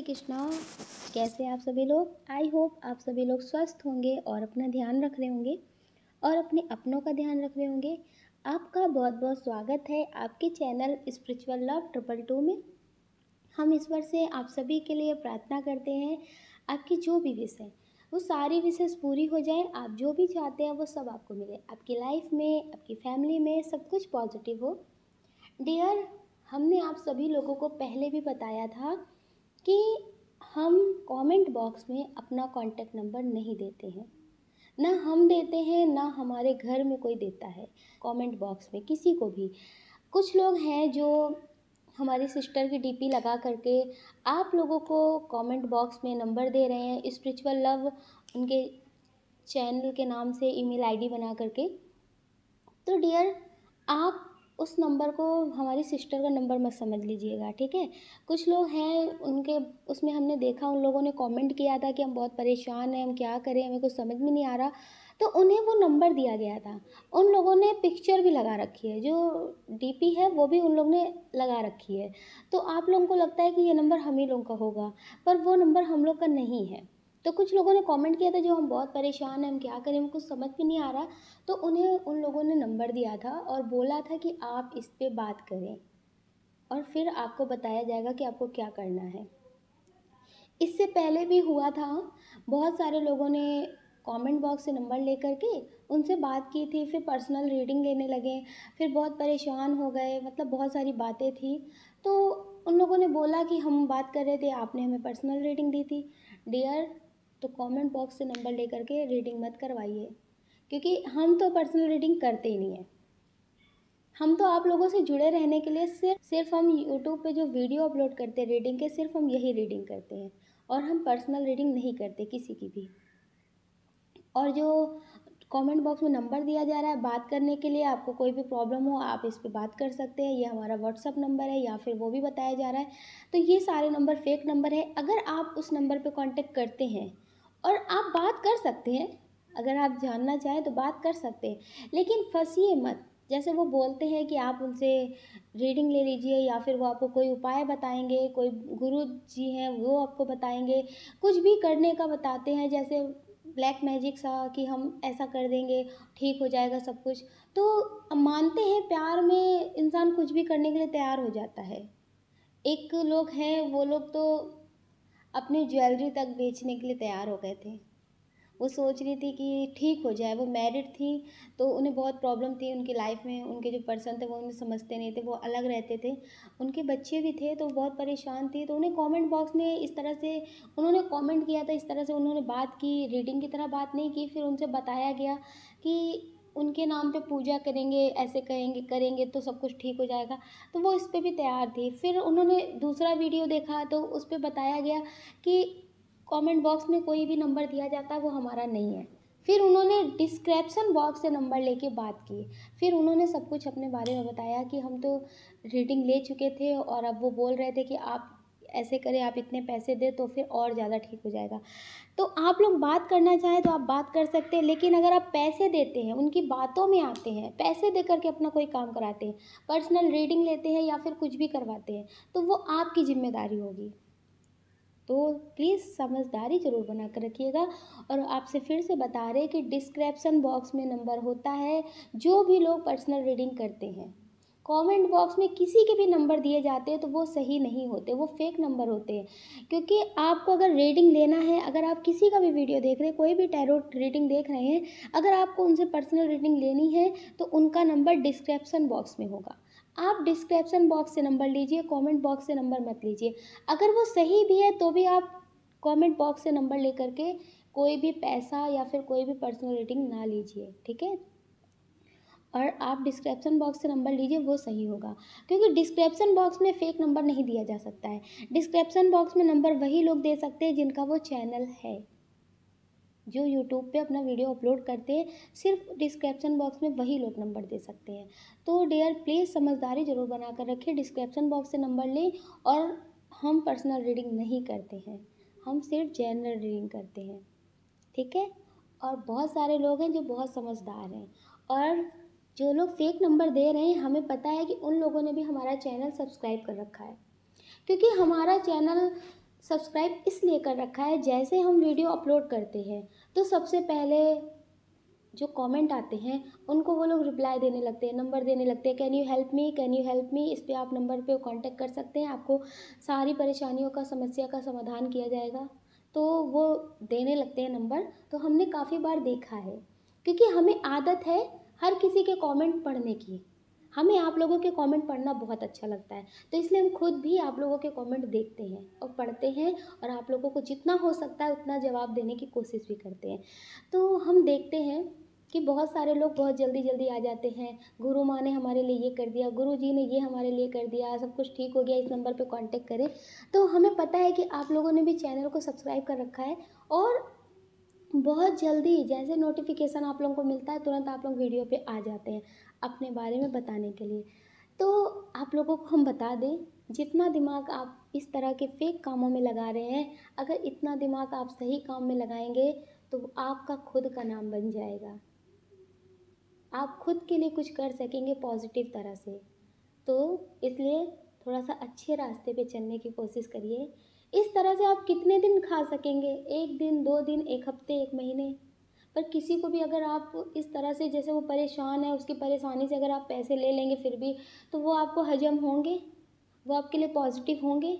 श्री कृष्णा। कैसे आप सभी लोग? आई होप आप सभी लोग स्वस्थ होंगे और अपना ध्यान रख रहे होंगे और अपने अपनों का ध्यान रख रहे होंगे। आपका बहुत बहुत स्वागत है आपके चैनल स्पिरिचुअल लव 222 में। हम ईश्वर से आप सभी के लिए प्रार्थना करते हैं आपकी जो भी विश है वो सारी विशेष पूरी हो जाए। आप जो भी चाहते हैं वो सब आपको मिले, आपकी लाइफ में, आपकी फैमिली में सब कुछ पॉजिटिव हो। डियर, हमने आप सभी लोगों को पहले भी बताया था कि हम कमेंट बॉक्स में अपना कॉन्टैक्ट नंबर नहीं देते हैं। ना हम देते हैं ना हमारे घर में कोई देता है कमेंट बॉक्स में किसी को भी। कुछ लोग हैं जो हमारी सिस्टर की डीपी लगा करके आप लोगों को कमेंट बॉक्स में नंबर दे रहे हैं, स्पिरिचुअल लव उनके चैनल के नाम से ईमेल आईडी बना करके। तो डियर, आप उस नंबर को हमारी सिस्टर का नंबर मत समझ लीजिएगा, ठीक है। कुछ लोग हैं उनके उसमें हमने देखा उन लोगों ने कमेंट किया था कि हम बहुत परेशान हैं, हम क्या करें, हमें कुछ समझ में नहीं आ रहा। तो उन्हें वो नंबर दिया गया था। उन लोगों ने पिक्चर भी लगा रखी है, जो डीपी है वो भी उन लोगों ने लगा रखी है। तो आप लोगों को लगता है कि ये नंबर हम ही लोगों का होगा, पर वो नंबर हम लोग का नहीं है। तो कुछ लोगों ने कमेंट किया था जो हम बहुत परेशान हैं, हम क्या करें, हमें कुछ समझ में नहीं आ रहा। तो उन्हें उन लोगों ने नंबर दिया था और बोला था कि आप इस पे बात करें और फिर आपको बताया जाएगा कि आपको क्या करना है। इससे पहले भी हुआ था, बहुत सारे लोगों ने कमेंट बॉक्स से नंबर लेकर के उनसे बात की थी, फिर पर्सनल रीडिंग लेने लगे, फिर बहुत परेशान हो गए, मतलब बहुत सारी बातें थी। तो उन लोगों ने बोला कि हम बात कर रहे थे, आपने हमें पर्सनल रीडिंग दी थी। डियर, तो कमेंट बॉक्स से नंबर लेकर के रीडिंग मत करवाइए, क्योंकि हम तो पर्सनल रीडिंग करते ही नहीं है। हम तो आप लोगों से जुड़े रहने के लिए सिर्फ हम यूट्यूब पे जो वीडियो अपलोड करते हैं रीडिंग के, सिर्फ हम यही रीडिंग करते हैं और हम पर्सनल रीडिंग नहीं करते किसी की भी। और जो कमेंट बॉक्स में नंबर दिया जा रहा है बात करने के लिए, आपको कोई भी प्रॉब्लम हो आप इस पे बात कर सकते हैं। ये हमारा व्हाट्सअप नंबर है या फिर वो भी बताया जा रहा है। तो ये सारे नंबर फेक नंबर है। अगर आप उस नंबर पे कांटेक्ट करते हैं और आप बात कर सकते हैं, अगर आप जानना चाहें तो बात कर सकते हैं, लेकिन फंसिए मत। जैसे वो बोलते हैं कि आप उनसे रीडिंग ले लीजिए या फिर वो आपको कोई उपाय बताएंगे, कोई गुरु जी हैं वो आपको बताएंगे, कुछ भी करने का बताते हैं, जैसे ब्लैक मैजिक सा कि हम ऐसा कर देंगे ठीक हो जाएगा सब कुछ। तो मानते हैं प्यार में इंसान कुछ भी करने के लिए तैयार हो जाता है। एक लोग हैं वो लोग तो अपनी ज्वेलरी तक बेचने के लिए तैयार हो गए थे। वो सोच रही थी कि ठीक हो जाए। वो मैरिड थी तो उन्हें बहुत प्रॉब्लम थी उनकी लाइफ में, उनके जो पर्सन थे वो उन्हें समझते नहीं थे, वो अलग रहते थे, उनके बच्चे भी थे, तो बहुत परेशान थी। तो उन्हें कमेंट बॉक्स में इस तरह से उन्होंने कमेंट किया था, इस तरह से उन्होंने बात की, रीडिंग की तरह बात नहीं की। फिर उनसे बताया गया कि उनके नाम पे पूजा करेंगे, ऐसे कहेंगे करेंगे तो सब कुछ ठीक हो जाएगा। तो वो इस पे भी तैयार थी। फिर उन्होंने दूसरा वीडियो देखा तो उस पे बताया गया कि कमेंट बॉक्स में कोई भी नंबर दिया जाता है वो हमारा नहीं है। फिर उन्होंने डिस्क्रिप्शन बॉक्स से नंबर लेके बात की। फिर उन्होंने सब कुछ अपने बारे में बताया कि हम तो रीडिंग ले चुके थे और अब वो बोल रहे थे कि आप ऐसे करें, आप इतने पैसे दें तो फिर और ज़्यादा ठीक हो जाएगा। तो आप लोग बात करना चाहें तो आप बात कर सकते हैं, लेकिन अगर आप पैसे देते हैं, उनकी बातों में आते हैं, पैसे दे करके अपना कोई काम कराते हैं, पर्सनल रीडिंग लेते हैं या फिर कुछ भी करवाते हैं, तो वो आपकी जिम्मेदारी होगी। तो प्लीज़ समझदारी ज़रूर बना कर रखिएगा। और आपसे फिर से बता रहे हैं कि डिस्क्रिप्शन बॉक्स में नंबर होता है। जो भी लोग पर्सनल रीडिंग करते हैं, कमेंट बॉक्स में किसी के भी नंबर दिए जाते हैं तो वो सही नहीं होते, वो फेक नंबर होते हैं। क्योंकि आपको अगर रीडिंग लेना है, अगर आप किसी का भी वीडियो देख रहे हैं, कोई भी टैरो रीडिंग देख रहे हैं, अगर आपको उनसे पर्सनल रीडिंग लेनी है तो उनका नंबर डिस्क्रिप्शन बॉक्स में होगा। आप डिस्क्रिप्शन बॉक्स से नंबर लीजिए, कमेंट बॉक्स से नंबर मत लीजिए। अगर वो सही भी है तो भी आप कमेंट बॉक्स से नंबर लेकर के कोई भी पैसा या फिर कोई भी पर्सनल रीडिंग ना लीजिए, ठीक है। और आप डिस्क्रिप्शन बॉक्स से नंबर लीजिए, वो सही होगा। क्योंकि डिस्क्रिप्शन बॉक्स में फेक नंबर नहीं दिया जा सकता है। डिस्क्रिप्शन बॉक्स में नंबर वही लोग दे सकते हैं जिनका वो चैनल है, जो यूट्यूब पे अपना वीडियो अपलोड करते हैं, सिर्फ डिस्क्रिप्शन बॉक्स में वही लोग नंबर दे सकते हैं। तो डियर, प्लीज़ समझदारी ज़रूर बना कर रखिए, डिस्क्रिप्शन बॉक्स से नंबर लें। और हम पर्सनल रीडिंग नहीं करते हैं, हम सिर्फ जनरल रीडिंग करते हैं, ठीक है। और बहुत सारे लोग हैं जो बहुत समझदार हैं, और जो लोग फेक नंबर दे रहे हैं हमें पता है कि उन लोगों ने भी हमारा चैनल सब्सक्राइब कर रखा है। क्योंकि हमारा चैनल सब्सक्राइब इसलिए कर रखा है, जैसे हम वीडियो अपलोड करते हैं तो सबसे पहले जो कमेंट आते हैं उनको वो लोग रिप्लाई देने लगते हैं, नंबर देने लगते हैं, can you help me, can you help me. इस पे आप नंबर पे कांटेक्ट कर सकते हैं, आपको सारी परेशानियों का, समस्या का समाधान किया जाएगा। तो वो देने लगते हैं नंबर। तो हमने काफ़ी बार देखा है, क्योंकि हमें आदत है हर किसी के कमेंट पढ़ने की। हमें आप लोगों के कमेंट पढ़ना बहुत अच्छा लगता है, तो इसलिए हम खुद भी आप लोगों के कमेंट देखते हैं और पढ़ते हैं, और आप लोगों को जितना हो सकता है उतना जवाब देने की कोशिश भी करते हैं। तो हम देखते हैं कि बहुत सारे लोग बहुत जल्दी जल्दी आ जाते हैं, गुरु माँ ने हमारे लिए ये कर दिया, गुरु जी ने ये हमारे लिए कर दिया, सब कुछ ठीक हो गया, इस नंबर पे कांटेक्ट करें। तो हमें पता है कि आप लोगों ने भी चैनल को सब्सक्राइब कर रखा है, और बहुत जल्दी जैसे नोटिफिकेशन आप लोगों को मिलता है तुरंत आप लोग वीडियो पे आ जाते हैं अपने बारे में बताने के लिए। तो आप लोगों को हम बता दें, जितना दिमाग आप इस तरह के फेक कामों में लगा रहे हैं, अगर इतना दिमाग आप सही काम में लगाएंगे तो आपका खुद का नाम बन जाएगा, आप खुद के लिए कुछ कर सकेंगे पॉजिटिव तरह से। तो इसलिए थोड़ा सा अच्छे रास्ते पे चलने की कोशिश करिए। इस तरह से आप कितने दिन खा सकेंगे, 1 दिन 2 दिन, 1 हफ्ते, 1 महीने। पर किसी को भी अगर आप इस तरह से, जैसे वो परेशान है, उसकी परेशानी से अगर आप पैसे ले लेंगे फिर भी, तो वो आपको हजम होंगे, वो आपके लिए पॉजिटिव होंगे,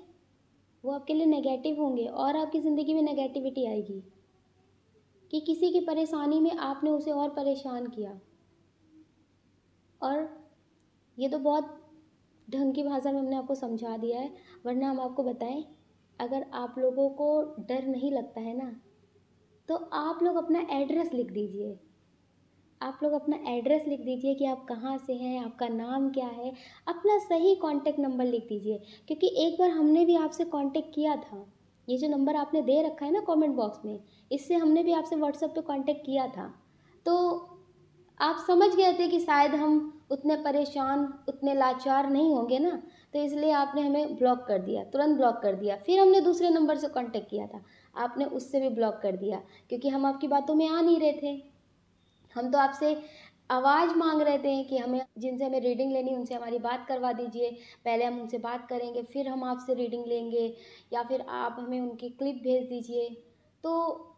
वो आपके लिए नेगेटिव होंगे, और आपकी ज़िंदगी में नेगेटिविटी आएगी कि किसी की परेशानी में आपने उसे और परेशान किया। और ये तो बहुत ढंग की भाषा में हमने आपको समझा दिया है, वरना हम आपको बताएं, अगर आप लोगों को डर नहीं लगता है ना, तो आप लोग अपना एड्रेस लिख दीजिए। आप लोग अपना एड्रेस लिख दीजिए कि आप कहाँ से हैं, आपका नाम क्या है, अपना सही कांटेक्ट नंबर लिख दीजिए। क्योंकि एक बार हमने भी आपसे कांटेक्ट किया था, ये जो नंबर आपने दे रखा है ना कमेंट बॉक्स में, इससे हमने भी आपसे व्हाट्सएप पे कांटेक्ट किया था। तो आप समझ गए थे कि शायद हम उतने परेशान, उतने लाचार नहीं होंगे ना, तो इसलिए आपने हमें ब्लॉक कर दिया, तुरंत ब्लॉक कर दिया। फिर हमने दूसरे नंबर से कांटेक्ट किया था, आपने उससे भी ब्लॉक कर दिया, क्योंकि हम आपकी बातों में आ नहीं रहे थे। हम तो आपसे आवाज़ मांग रहे थे कि हमें, जिनसे हमें रीडिंग लेनी उनसे हमारी बात करवा दीजिए, पहले हम उनसे बात करेंगे फिर हम आपसे रीडिंग लेंगे, या फिर आप हमें उनकी क्लिप भेज दीजिए। तो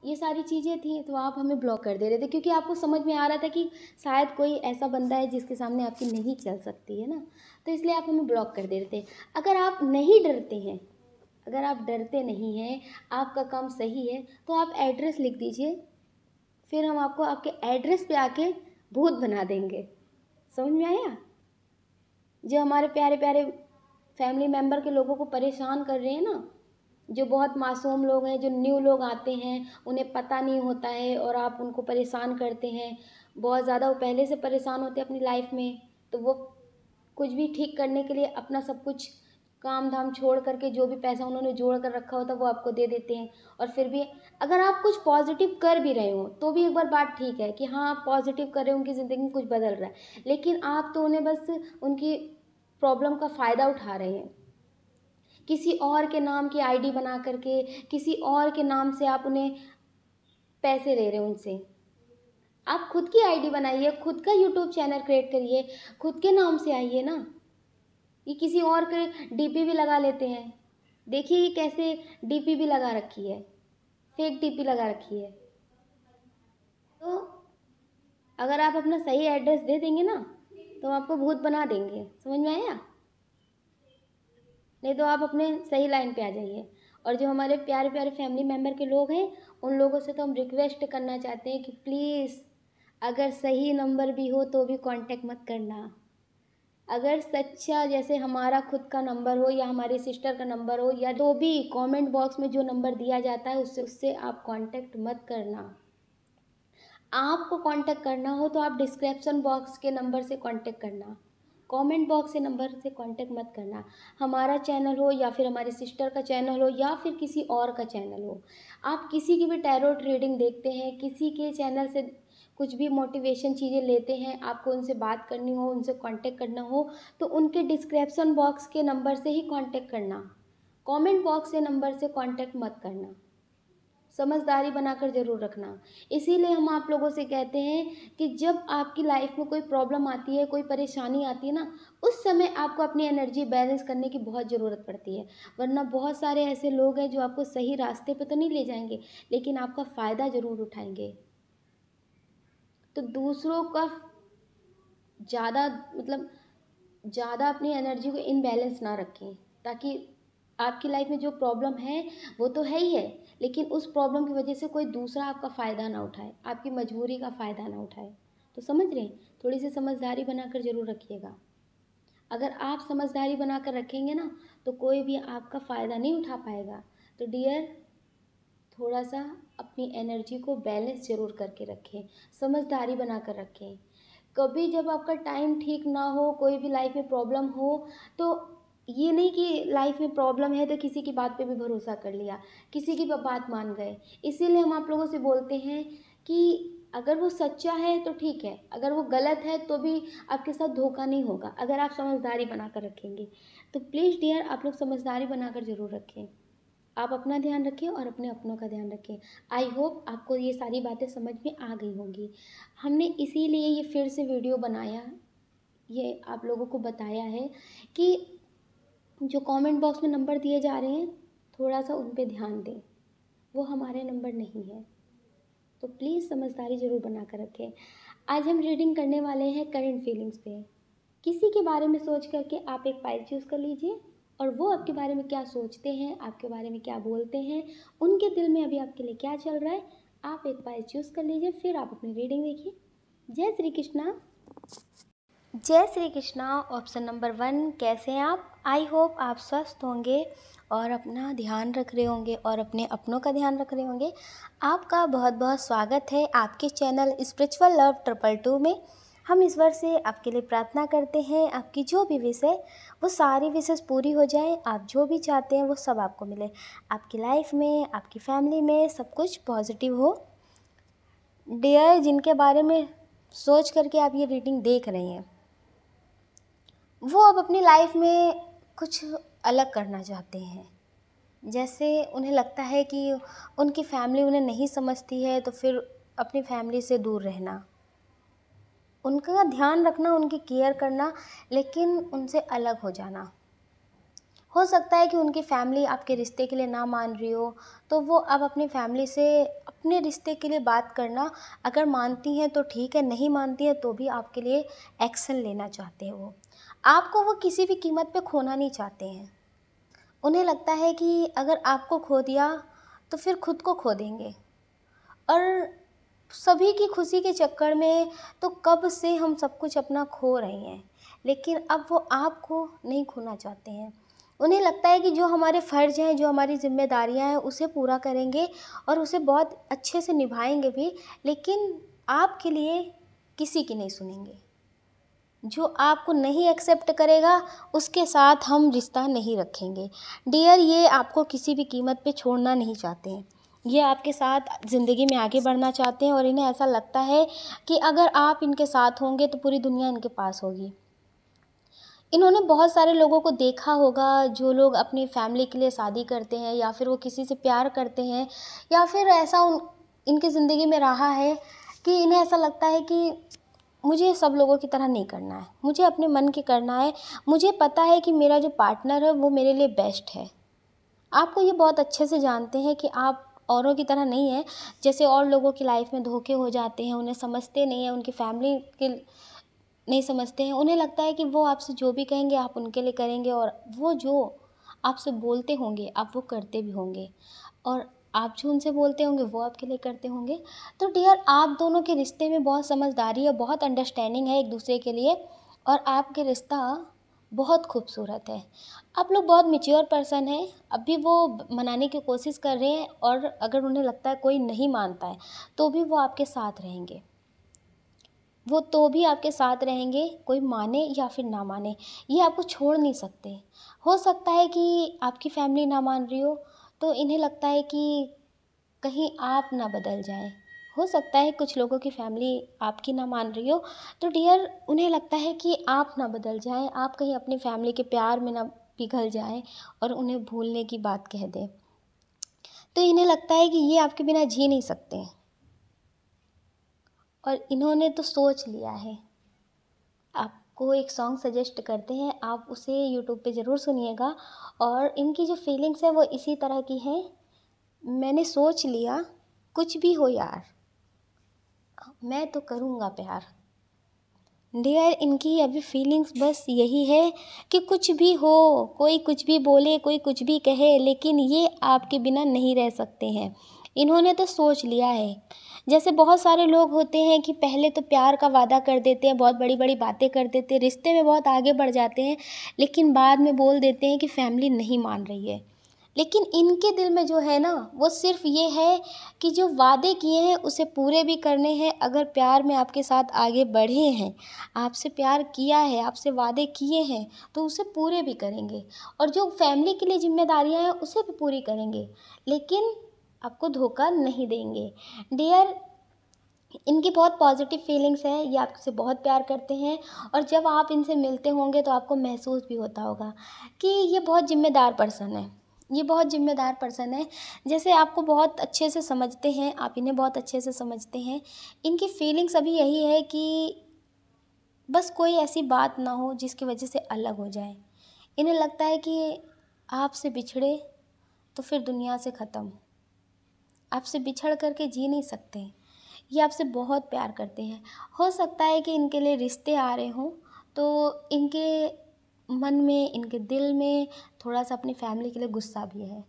ये सारी चीज़ें थी, तो आप हमें ब्लॉक कर दे रहे थे, क्योंकि आपको समझ में आ रहा था कि शायद कोई ऐसा बंदा है जिसके सामने आपकी नहीं चल सकती है ना, तो इसलिए आप हमें ब्लॉक कर दे रहे थे। अगर आप नहीं डरते हैं, अगर आप डरते नहीं हैं, आपका काम सही है, तो आप एड्रेस लिख दीजिए, फिर हम आपको आपके एड्रेस पे आके भूत बना देंगे। समझ में आया? जो हमारे प्यारे प्यारे फैमिली मेम्बर के लोगों को परेशान कर रहे हैं ना, जो बहुत मासूम लोग हैं, जो न्यू लोग आते हैं, उन्हें पता नहीं होता है और आप उनको परेशान करते हैं बहुत ज़्यादा, वो पहले से परेशान होते हैं अपनी लाइफ में, तो वो कुछ भी ठीक करने के लिए अपना सब कुछ काम धाम छोड़ करके, जो भी पैसा उन्होंने जोड़ कर रखा होता है वो आपको दे देते हैं। और फिर भी अगर आप कुछ पॉजिटिव कर भी रहे हो तो भी एक बार बात ठीक है कि हाँ आप पॉजिटिव कर रहे हो, उनकी ज़िंदगी में कुछ बदल रहा है, लेकिन आप तो उन्हें बस उनकी प्रॉब्लम का फ़ायदा उठा रहे हैं। किसी और के नाम की आईडी बना करके, किसी और के नाम से आप उन्हें पैसे ले रहे हो उनसे। आप खुद की आईडी बनाइए, खुद का यूट्यूब चैनल क्रिएट करिए, खुद के नाम से आइए ना। ये किसी और के डीपी भी लगा लेते हैं, देखिए ये कैसे डीपी भी लगा रखी है, फेक डीपी लगा रखी है। तो अगर आप अपना सही एड्रेस दे देंगे ना, तो हम आपको भूत बना देंगे। समझ में आया? नहीं तो आप अपने सही लाइन पे आ जाइए। और जो हमारे प्यारे प्यारे फैमिली मेम्बर के लोग हैं, उन लोगों से तो हम रिक्वेस्ट करना चाहते हैं कि प्लीज़, अगर सही नंबर भी हो तो भी कांटेक्ट मत करना। अगर सच्चा, जैसे हमारा खुद का नंबर हो या हमारी सिस्टर का नंबर हो, या तो भी कमेंट बॉक्स में जो नंबर दिया जाता है उससे उससे आप कांटेक्ट मत करना। आपको कांटेक्ट करना हो तो आप डिस्क्रिप्शन बॉक्स के नंबर से कांटेक्ट करना, कमेंट बॉक्स से नंबर से कांटेक्ट मत करना। हमारा चैनल हो या फिर हमारी सिस्टर का चैनल हो या फिर किसी और का चैनल हो, आप किसी की भी टैरोट रीडिंग देखते हैं, किसी के चैनल से कुछ भी मोटिवेशन चीज़ें लेते हैं, आपको उनसे बात करनी हो, उनसे कांटेक्ट करना हो, तो उनके डिस्क्रिप्शन बॉक्स के नंबर से ही कांटेक्ट करना, कमेंट बॉक्स से नंबर से कांटेक्ट मत करना। समझदारी बनाकर ज़रूर रखना। इसीलिए हम आप लोगों से कहते हैं कि जब आपकी लाइफ में कोई प्रॉब्लम आती है, कोई परेशानी आती है ना, उस समय आपको अपनी एनर्जी बैलेंस करने की बहुत ज़रूरत पड़ती है। वरना बहुत सारे ऐसे लोग हैं जो आपको सही रास्ते पे तो नहीं ले जाएंगे, लेकिन आपका फ़ायदा ज़रूर उठाएंगे। तो दूसरों का ज़्यादा मतलब ज़्यादा अपनी एनर्जी को इनबैलेंस ना रखें, ताकि आपकी लाइफ में जो प्रॉब्लम है वो तो है ही है, लेकिन उस प्रॉब्लम की वजह से कोई दूसरा आपका फ़ायदा ना उठाए, आपकी मजबूरी का फ़ायदा ना उठाए। तो समझ रहे हैं, थोड़ी सी समझदारी बनाकर ज़रूर रखिएगा। अगर आप समझदारी बनाकर रखेंगे ना, तो कोई भी आपका फ़ायदा नहीं उठा पाएगा। तो डियर, थोड़ा सा अपनी एनर्जी को बैलेंस ज़रूर करके रखें, समझदारी बनाकर रखें। कभी जब आपका टाइम ठीक ना हो, कोई भी लाइफ में प्रॉब्लम हो, तो ये नहीं कि लाइफ में प्रॉब्लम है तो किसी की बात पे भी भरोसा कर लिया, किसी की बात मान गए। इसीलिए हम आप लोगों से बोलते हैं कि अगर वो सच्चा है तो ठीक है, अगर वो गलत है तो भी आपके साथ धोखा नहीं होगा, अगर आप समझदारी बनाकर रखेंगे। तो प्लीज़ डियर, आप लोग समझदारी बनाकर ज़रूर रखें। आप अपना ध्यान रखें और अपने अपनों का ध्यान रखें। आई होप आपको ये सारी बातें समझ में आ गई होंगी। हमने इसीलिए ये फिर से वीडियो बनाया, ये आप लोगों को बताया है कि जो कमेंट बॉक्स में नंबर दिए जा रहे हैं, थोड़ा सा उन पे ध्यान दें, वो हमारे नंबर नहीं है। तो प्लीज़ समझदारी ज़रूर बना कर रखें। आज हम रीडिंग करने वाले हैं करंट फीलिंग्स पे। किसी के बारे में सोच करके आप एक फाइल चूज़ कर लीजिए, और वो आपके बारे में क्या सोचते हैं, आपके बारे में क्या बोलते हैं, उनके दिल में अभी आपके लिए क्या चल रहा है, आप एक फाइल चूज़ कर लीजिए, फिर आप अपनी रीडिंग देखिए। जय श्री कृष्णा। जय श्री कृष्णा। ऑप्शन नंबर 1, कैसे हैं आप? आई होप आप स्वस्थ होंगे और अपना ध्यान रख रहे होंगे और अपने अपनों का ध्यान रख रहे होंगे। आपका बहुत बहुत स्वागत है आपके चैनल स्पिरिचुअल लव 222 में। हम ईश्वर से आपके लिए प्रार्थना करते हैं, आपकी जो भी विश है वो सारी विशेष पूरी हो जाए, आप जो भी चाहते हैं वो सब आपको मिले, आपकी लाइफ में, आपकी फैमिली में सब कुछ पॉजिटिव हो। डियर, जिनके बारे में सोच करके आप ये रीडिंग देख रही हैं, वो अब अपनी लाइफ में कुछ अलग करना चाहते हैं। जैसे उन्हें लगता है कि उनकी फैमिली उन्हें नहीं समझती है, तो फिर अपनी फैमिली से दूर रहना, उनका ध्यान रखना, उनकी केयर करना, लेकिन उनसे अलग हो जाना। हो सकता है कि उनकी फैमिली आपके रिश्ते के लिए ना मान रही हो, तो वो अब अपनी फैमिली से अपने रिश्ते के लिए बात करना, अगर मानती हैं तो ठीक है, नहीं मानती है तो भी आपके लिए एक्शन लेना चाहते हैं। वो आपको वो किसी भी कीमत पे खोना नहीं चाहते हैं। उन्हें लगता है कि अगर आपको खो दिया तो फिर खुद को खो देंगे, और सभी की खुशी के चक्कर में तो कब से हम सब कुछ अपना खो रहे हैं, लेकिन अब वो आपको नहीं खोना चाहते हैं। उन्हें लगता है कि जो हमारे फ़र्ज़ हैं, जो हमारी ज़िम्मेदारियां हैं, उसे पूरा करेंगे और उसे बहुत अच्छे से निभाएंगे भी, लेकिन आपके लिए किसी की नहीं सुनेंगे। जो आपको नहीं एक्सेप्ट करेगा उसके साथ हम रिश्ता नहीं रखेंगे। डियर, ये आपको किसी भी कीमत पे छोड़ना नहीं चाहते हैं, ये आपके साथ ज़िंदगी में आगे बढ़ना चाहते हैं, और इन्हें ऐसा लगता है कि अगर आप इनके साथ होंगे तो पूरी दुनिया इनके पास होगी। इन्होंने बहुत सारे लोगों को देखा होगा, जो लोग अपनी फैमिली के लिए शादी करते हैं, या फिर वो किसी से प्यार करते हैं, या फिर ऐसा इनकी ज़िंदगी में रहा है कि इन्हें ऐसा लगता है कि मुझे सब लोगों की तरह नहीं करना है, मुझे अपने मन की करना है, मुझे पता है कि मेरा जो पार्टनर है वो मेरे लिए बेस्ट है। आपको ये बहुत अच्छे से जानते हैं कि आप औरों की तरह नहीं हैं। जैसे और लोगों की लाइफ में धोखे हो जाते हैं, उन्हें समझते नहीं हैं, उनकी फैमिली के नहीं समझते हैं, उन्हें लगता है कि वो आपसे जो भी कहेंगे आप उनके लिए करेंगे, और वो जो आपसे बोलते होंगे आप वो करते भी होंगे, और आप जो उनसे बोलते होंगे वो आपके लिए करते होंगे। तो डियर, आप दोनों के रिश्ते में बहुत समझदारी है, बहुत अंडरस्टैंडिंग है एक दूसरे के लिए, और आपके रिश्ता बहुत खूबसूरत है। आप लोग बहुत मैच्योर पर्सन हैं। अभी वो मनाने की कोशिश कर रहे हैं, और अगर उन्हें लगता है कोई नहीं मानता है तो भी वो आपके साथ रहेंगे, वो तो भी आपके साथ रहेंगे, कोई माने या फिर ना माने, ये आपको छोड़ नहीं सकते। हो सकता है कि आपकी फैमिली ना मान रही हो, तो इन्हें लगता है कि कहीं आप ना बदल जाएं। हो सकता है कुछ लोगों की फैमिली आपकी ना मान रही हो, तो डियर, उन्हें लगता है कि आप ना बदल जाएं, आप कहीं अपनी फैमिली के प्यार में ना पिघल जाएं और उन्हें भूलने की बात कह दें। तो इन्हें लगता है कि ये आपके बिना जी नहीं सकते और इन्होंने तो सोच लिया है। आपको एक सॉन्ग सजेस्ट करते हैं, आप उसे यूट्यूब पे ज़रूर सुनिएगा और इनकी जो फीलिंग्स है वो इसी तरह की है। मैंने सोच लिया कुछ भी हो यार, मैं तो करूँगा प्यार। डियर, इनकी अभी फीलिंग्स बस यही है कि कुछ भी हो, कोई कुछ भी बोले, कोई कुछ भी कहे, लेकिन ये आपके बिना नहीं रह सकते हैं। इन्होंने तो सोच लिया है। जैसे बहुत सारे लोग होते हैं कि पहले तो प्यार का वादा कर देते हैं, बहुत बड़ी बड़ी बातें कर देते हैं, रिश्ते में बहुत आगे बढ़ जाते हैं, लेकिन बाद में बोल देते हैं कि फैमिली नहीं मान रही है। लेकिन इनके दिल में जो है ना, वो सिर्फ ये है कि जो वादे किए हैं उसे पूरे भी करने हैं। अगर प्यार में आपके साथ आगे बढ़े हैं, आपसे प्यार किया है, आपसे वादे किए हैं, तो उसे पूरे भी करेंगे और जो फैमिली के लिए जिम्मेदारियां हैं उसे भी पूरी करेंगे, लेकिन आपको धोखा नहीं देंगे। डियर, इनकी बहुत पॉजिटिव फीलिंग्स हैं, ये आपसे बहुत प्यार करते हैं और जब आप इनसे मिलते होंगे तो आपको महसूस भी होता होगा कि ये बहुत ज़िम्मेदार पर्सन है। ये बहुत ज़िम्मेदार पर्सन है, जैसे आपको बहुत अच्छे से समझते हैं, आप इन्हें बहुत अच्छे से समझते हैं। इनकी फीलिंग्स अभी यही है कि बस कोई ऐसी बात ना हो जिसकी वजह से अलग हो जाए। इन्हें लगता है कि आपसे बिछड़े तो फिर दुनिया से ख़त्म, आपसे बिछड़ करके जी नहीं सकते। ये आपसे बहुत प्यार करते हैं। हो सकता है कि इनके लिए रिश्ते आ रहे हों, तो इनके मन में, इनके दिल में थोड़ा सा अपनी फैमिली के लिए गुस्सा भी है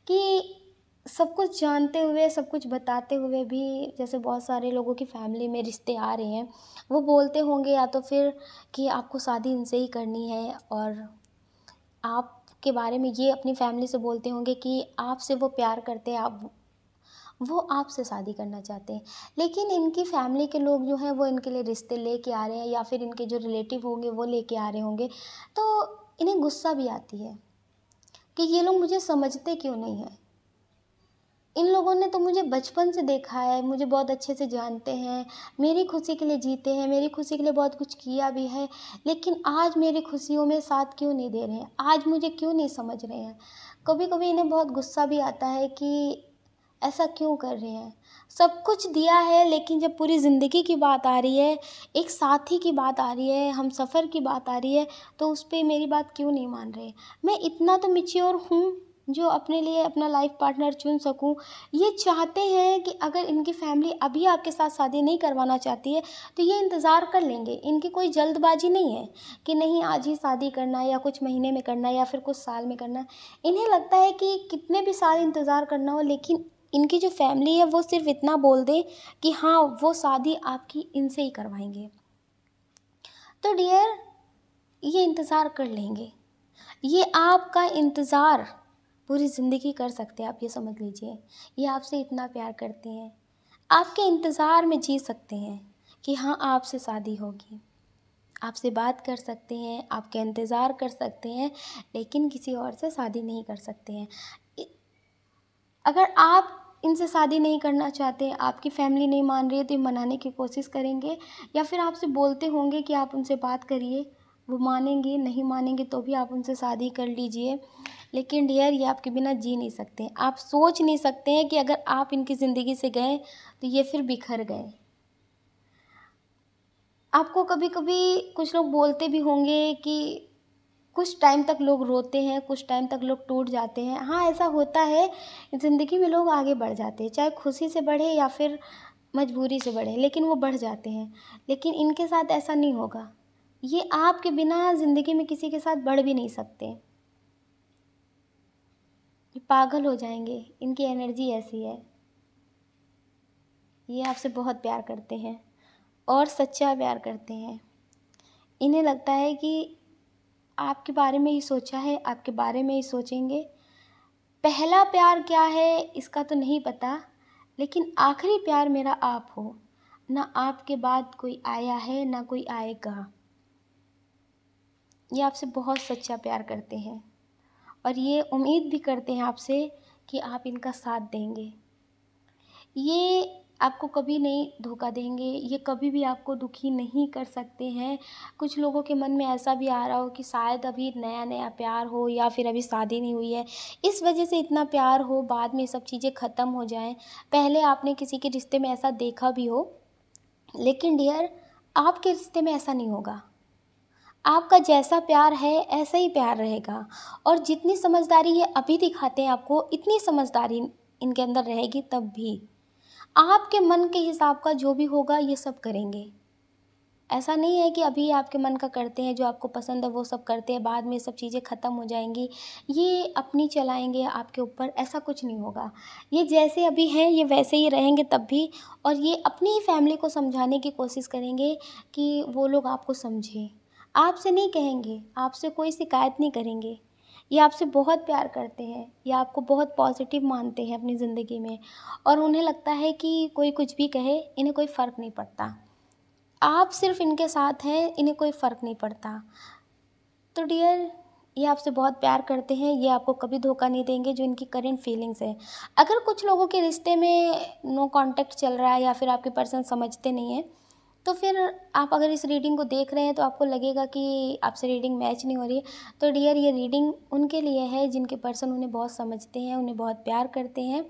कि सब कुछ जानते हुए, सब कुछ बताते हुए भी, जैसे बहुत सारे लोगों की फैमिली में रिश्ते आ रहे हैं, वो बोलते होंगे या तो फिर कि आपको शादी इनसे ही करनी है, और आपके बारे में ये अपनी फैमिली से बोलते होंगे कि आपसे वो प्यार करते हैं, वो आपसे शादी करना चाहते हैं। लेकिन इनकी फैमिली के लोग जो हैं वो इनके लिए रिश्ते लेके आ रहे हैं, या फिर इनके जो रिलेटिव होंगे वो लेके आ रहे होंगे, तो इन्हें गुस्सा भी आती है कि ये लोग मुझे समझते क्यों नहीं हैं। इन लोगों ने तो मुझे बचपन से देखा है, मुझे बहुत अच्छे से जानते हैं, मेरी खुशी के लिए जीते हैं, मेरी खुशी के लिए बहुत कुछ किया भी है, लेकिन आज मेरी खुशियों में साथ क्यों नहीं दे रहे हैं, आज मुझे क्यों नहीं समझ रहे हैं। कभी कभी इन्हें बहुत गुस्सा भी आता है कि ऐसा क्यों कर रहे हैं। सब कुछ दिया है, लेकिन जब पूरी ज़िंदगी की बात आ रही है, एक साथी की बात आ रही है, हम सफ़र की बात आ रही है, तो उस पे मेरी बात क्यों नहीं मान रहे। मैं इतना तो मैच्योर हूँ जो अपने लिए अपना लाइफ पार्टनर चुन सकूं। ये चाहते हैं कि अगर इनकी फैमिली अभी आपके साथ शादी नहीं करवाना चाहती है तो ये इंतज़ार कर लेंगे। इनकी कोई जल्दबाजी नहीं है कि नहीं आज ही शादी करना है, या कुछ महीने में करना है, या फिर कुछ साल में करना है। इन्हें लगता है कि कितने भी साल इंतज़ार करना हो, लेकिन इनकी जो फैमिली है वो सिर्फ इतना बोल दे कि हाँ वो शादी आपकी इनसे ही करवाएंगे, तो डियर ये इंतज़ार कर लेंगे। ये आपका इंतज़ार पूरी ज़िंदगी कर सकते हैं, आप ये समझ लीजिए। ये आपसे इतना प्यार करते हैं, आपके इंतज़ार में जी सकते हैं कि हाँ आपसे शादी होगी, आपसे बात कर सकते हैं, आपका इंतज़ार कर सकते हैं, लेकिन किसी और से शादी नहीं कर सकते हैं। अगर आप इनसे शादी नहीं करना चाहते, आपकी फैमिली नहीं मान रही है, तो ये मनाने की कोशिश करेंगे, या फिर आपसे बोलते होंगे कि आप उनसे बात करिए, वो मानेंगे, नहीं मानेंगे तो भी आप उनसे शादी कर लीजिए। लेकिन डियर, ये आपके बिना जी नहीं सकते। आप सोच नहीं सकते हैं कि अगर आप इनकी ज़िंदगी से गए तो ये फिर बिखर गए। आपको कभी कभी कुछ लोग बोलते भी होंगे कि कुछ टाइम तक लोग रोते हैं, कुछ टाइम तक लोग टूट जाते हैं। हाँ, ऐसा होता है, ज़िंदगी में लोग आगे बढ़ जाते हैं, चाहे खुशी से बढ़े या फिर मजबूरी से बढ़े, लेकिन वो बढ़ जाते हैं। लेकिन इनके साथ ऐसा नहीं होगा। ये आपके बिना ज़िंदगी में किसी के साथ बढ़ भी नहीं सकते। ये पागल हो जाएंगे, इनकी एनर्जी ऐसी है। ये आपसे बहुत प्यार करते हैं और सच्चा प्यार करते हैं। इन्हें लगता है कि आपके बारे में ही सोचा है, आपके बारे में ही सोचेंगे। पहला प्यार क्या है इसका तो नहीं पता, लेकिन आखिरी प्यार मेरा आप हो। ना आपके बाद कोई आया है, ना कोई आएगा। ये आपसे बहुत सच्चा प्यार करते हैं और ये उम्मीद भी करते हैं आपसे कि आप इनका साथ देंगे। ये आपको कभी नहीं धोखा देंगे, ये कभी भी आपको दुखी नहीं कर सकते हैं। कुछ लोगों के मन में ऐसा भी आ रहा हो कि शायद अभी नया-नया प्यार हो या फिर अभी शादी नहीं हुई है, इस वजह से इतना प्यार हो, बाद में ये सब चीज़ें ख़त्म हो जाएँ। पहले आपने किसी के रिश्ते में ऐसा देखा भी हो, लेकिन डियर आपके रिश्ते में ऐसा नहीं होगा। आपका जैसा प्यार है, ऐसा ही प्यार रहेगा और जितनी समझदारी ये अभी दिखाते हैं आपको, इतनी समझदारी इनके अंदर रहेगी तब भी। आपके मन के हिसाब का जो भी होगा ये सब करेंगे। ऐसा नहीं है कि अभी आपके मन का करते हैं, जो आपको पसंद है वो सब करते हैं, बाद में ये सब चीज़ें ख़त्म हो जाएँगी। ये अपनी चलाएँगे आपके ऊपर, ऐसा कुछ नहीं होगा। ये जैसे अभी हैं, ये वैसे ही रहेंगे तब भी और ये अपनी ही फैमिली को समझाने की कोशिश करेंगे कि वो लोग आपको समझें। आपसे नहीं कहेंगे, आपसे कोई शिकायत नहीं करेंगे। ये आपसे बहुत प्यार करते हैं, ये आपको बहुत पॉज़िटिव मानते हैं अपनी ज़िंदगी में और उन्हें लगता है कि कोई कुछ भी कहे, इन्हें कोई फ़र्क नहीं पड़ता। आप सिर्फ़ इनके साथ हैं, इन्हें कोई फ़र्क नहीं पड़ता। तो डियर ये आपसे बहुत प्यार करते हैं, ये आपको कभी धोखा नहीं देंगे जो इनकी करंट फीलिंग्स है। अगर कुछ लोगों के रिश्ते में नो कॉन्टैक्ट चल रहा है या फिर आपके पर्सन समझते नहीं हैं, तो फिर आप अगर इस रीडिंग को देख रहे हैं तो आपको लगेगा कि आपसे रीडिंग मैच नहीं हो रही है, तो डियर ये रीडिंग उनके लिए है जिनके पर्सन उन्हें बहुत समझते हैं, उन्हें बहुत प्यार करते हैं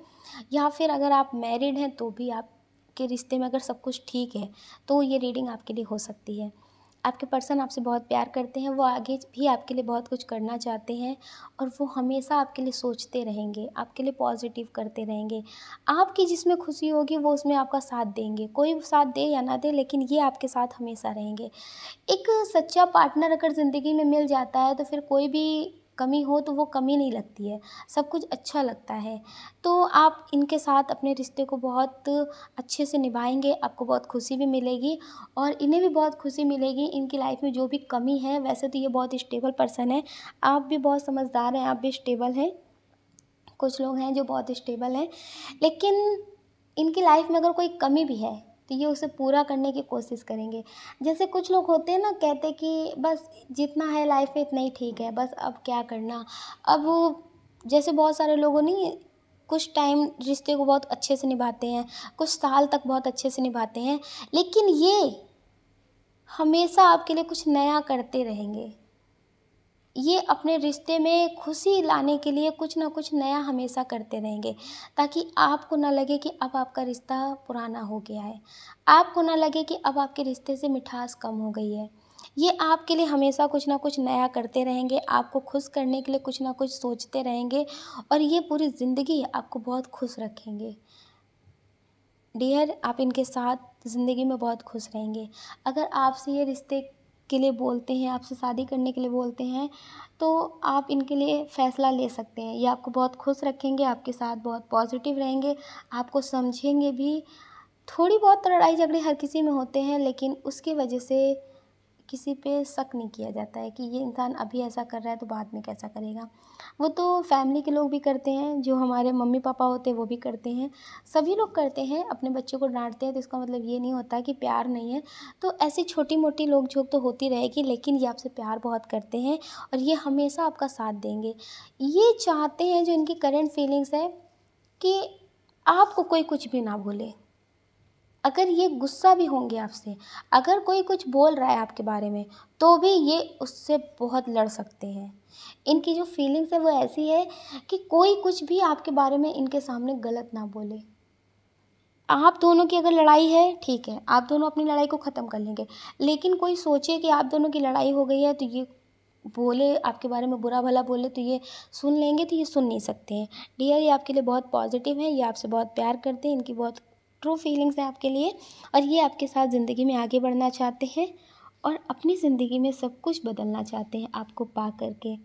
या फिर अगर आप मैरिड हैं तो भी आपके रिश्ते में अगर सब कुछ ठीक है, तो ये रीडिंग आपके लिए हो सकती है। आपके पर्सन आपसे बहुत प्यार करते हैं, वो आगे भी आपके लिए बहुत कुछ करना चाहते हैं और वो हमेशा आपके लिए सोचते रहेंगे, आपके लिए पॉज़िटिव करते रहेंगे। आपकी जिसमें खुशी होगी वो उसमें आपका साथ देंगे, कोई साथ दे या ना दे लेकिन ये आपके साथ हमेशा रहेंगे। एक सच्चा पार्टनर अगर ज़िंदगी में मिल जाता है तो फिर कोई भी कमी हो तो वो कमी नहीं लगती है, सब कुछ अच्छा लगता है। तो आप इनके साथ अपने रिश्ते को बहुत अच्छे से निभाएँगे, आपको बहुत खुशी भी मिलेगी और इन्हें भी बहुत खुशी मिलेगी। इनकी लाइफ़ में जो भी कमी है, वैसे तो ये बहुत स्टेबल पर्सन है, आप भी बहुत समझदार हैं, आप भी स्टेबल हैं। कुछ लोग हैं जो बहुत स्टेबल हैं, लेकिन इनकी लाइफ़ में अगर कोई कमी भी है, तो ये उसे पूरा करने की कोशिश करेंगे। जैसे कुछ लोग होते हैं ना कहते कि बस जितना है लाइफ़ में इतना ही ठीक है, बस अब क्या करना। अब जैसे बहुत सारे लोगों नहीं कुछ टाइम रिश्ते को बहुत अच्छे से निभाते हैं, कुछ साल तक बहुत अच्छे से निभाते हैं, लेकिन ये हमेशा आपके लिए कुछ नया करते रहेंगे। ये अपने रिश्ते में खुशी लाने के लिए कुछ ना कुछ नया हमेशा करते रहेंगे ताकि आपको ना लगे कि अब आपका रिश्ता पुराना हो गया है। आपको ना लगे कि अब आपके रिश्ते से मिठास कम हो गई है। ये आपके लिए हमेशा कुछ ना कुछ नया करते रहेंगे, आपको खुश करने के लिए कुछ ना कुछ सोचते रहेंगे और ये पूरी ज़िंदगी आपको बहुत खुश रखेंगे। डियर आप इनके साथ ज़िंदगी में बहुत खुश रहेंगे। अगर आपसे ये रिश्ते के लिए बोलते हैं, आपसे शादी करने के लिए बोलते हैं, तो आप इनके लिए फ़ैसला ले सकते हैं। ये आपको बहुत खुश रखेंगे, आपके साथ बहुत पॉज़िटिव रहेंगे, आपको समझेंगे भी। थोड़ी बहुत लड़ाई झगड़े हर किसी में होते हैं, लेकिन उसकी वजह से किसी पे शक नहीं किया जाता है कि ये इंसान अभी ऐसा कर रहा है तो बाद में कैसा करेगा। वो तो फैमिली के लोग भी करते हैं, जो हमारे मम्मी-पापा होते हैं वो भी करते हैं। सभी लोग करते हैं, अपने बच्चों को डाँटते हैं तो इसका मतलब ये नहीं होता कि प्यार नहीं है। तो ऐसी छोटी-मोटी नोक-झोंक तो होती रहेगी लेकिन ये आपसे प्यार बहुत करते हैं और ये हमेशा आपका साथ देंगे। ये चाहते हैं जो इनकी करंट फीलिंग्स है कि आपको कोई कुछ भी ना बोले। अगर ये गुस्सा भी होंगे आपसे, अगर कोई कुछ बोल रहा है आपके बारे में, तो भी ये उससे बहुत लड़ सकते हैं। इनकी जो फीलिंग्स है वो ऐसी है कि कोई कुछ भी आपके बारे में इनके सामने गलत ना बोले। आप दोनों की अगर लड़ाई है, ठीक है, आप दोनों अपनी लड़ाई को ख़त्म कर लेंगे। लेकिन कोई सोचे कि आप दोनों की लड़ाई हो गई है तो ये बोले आपके बारे में बुरा-भला बोले तो ये सुन लेंगे तो ये सुन नहीं सकते हैं। डियर ये आपके लिए बहुत पॉज़िटिव हैं, ये आपसे बहुत प्यार करते हैं, इनकी बहुत ट्रू फीलिंग्स हैं आपके लिए और ये आपके साथ ज़िंदगी में आगे बढ़ना चाहते हैं और अपनी ज़िंदगी में सब कुछ बदलना चाहते हैं आपको पा कर के।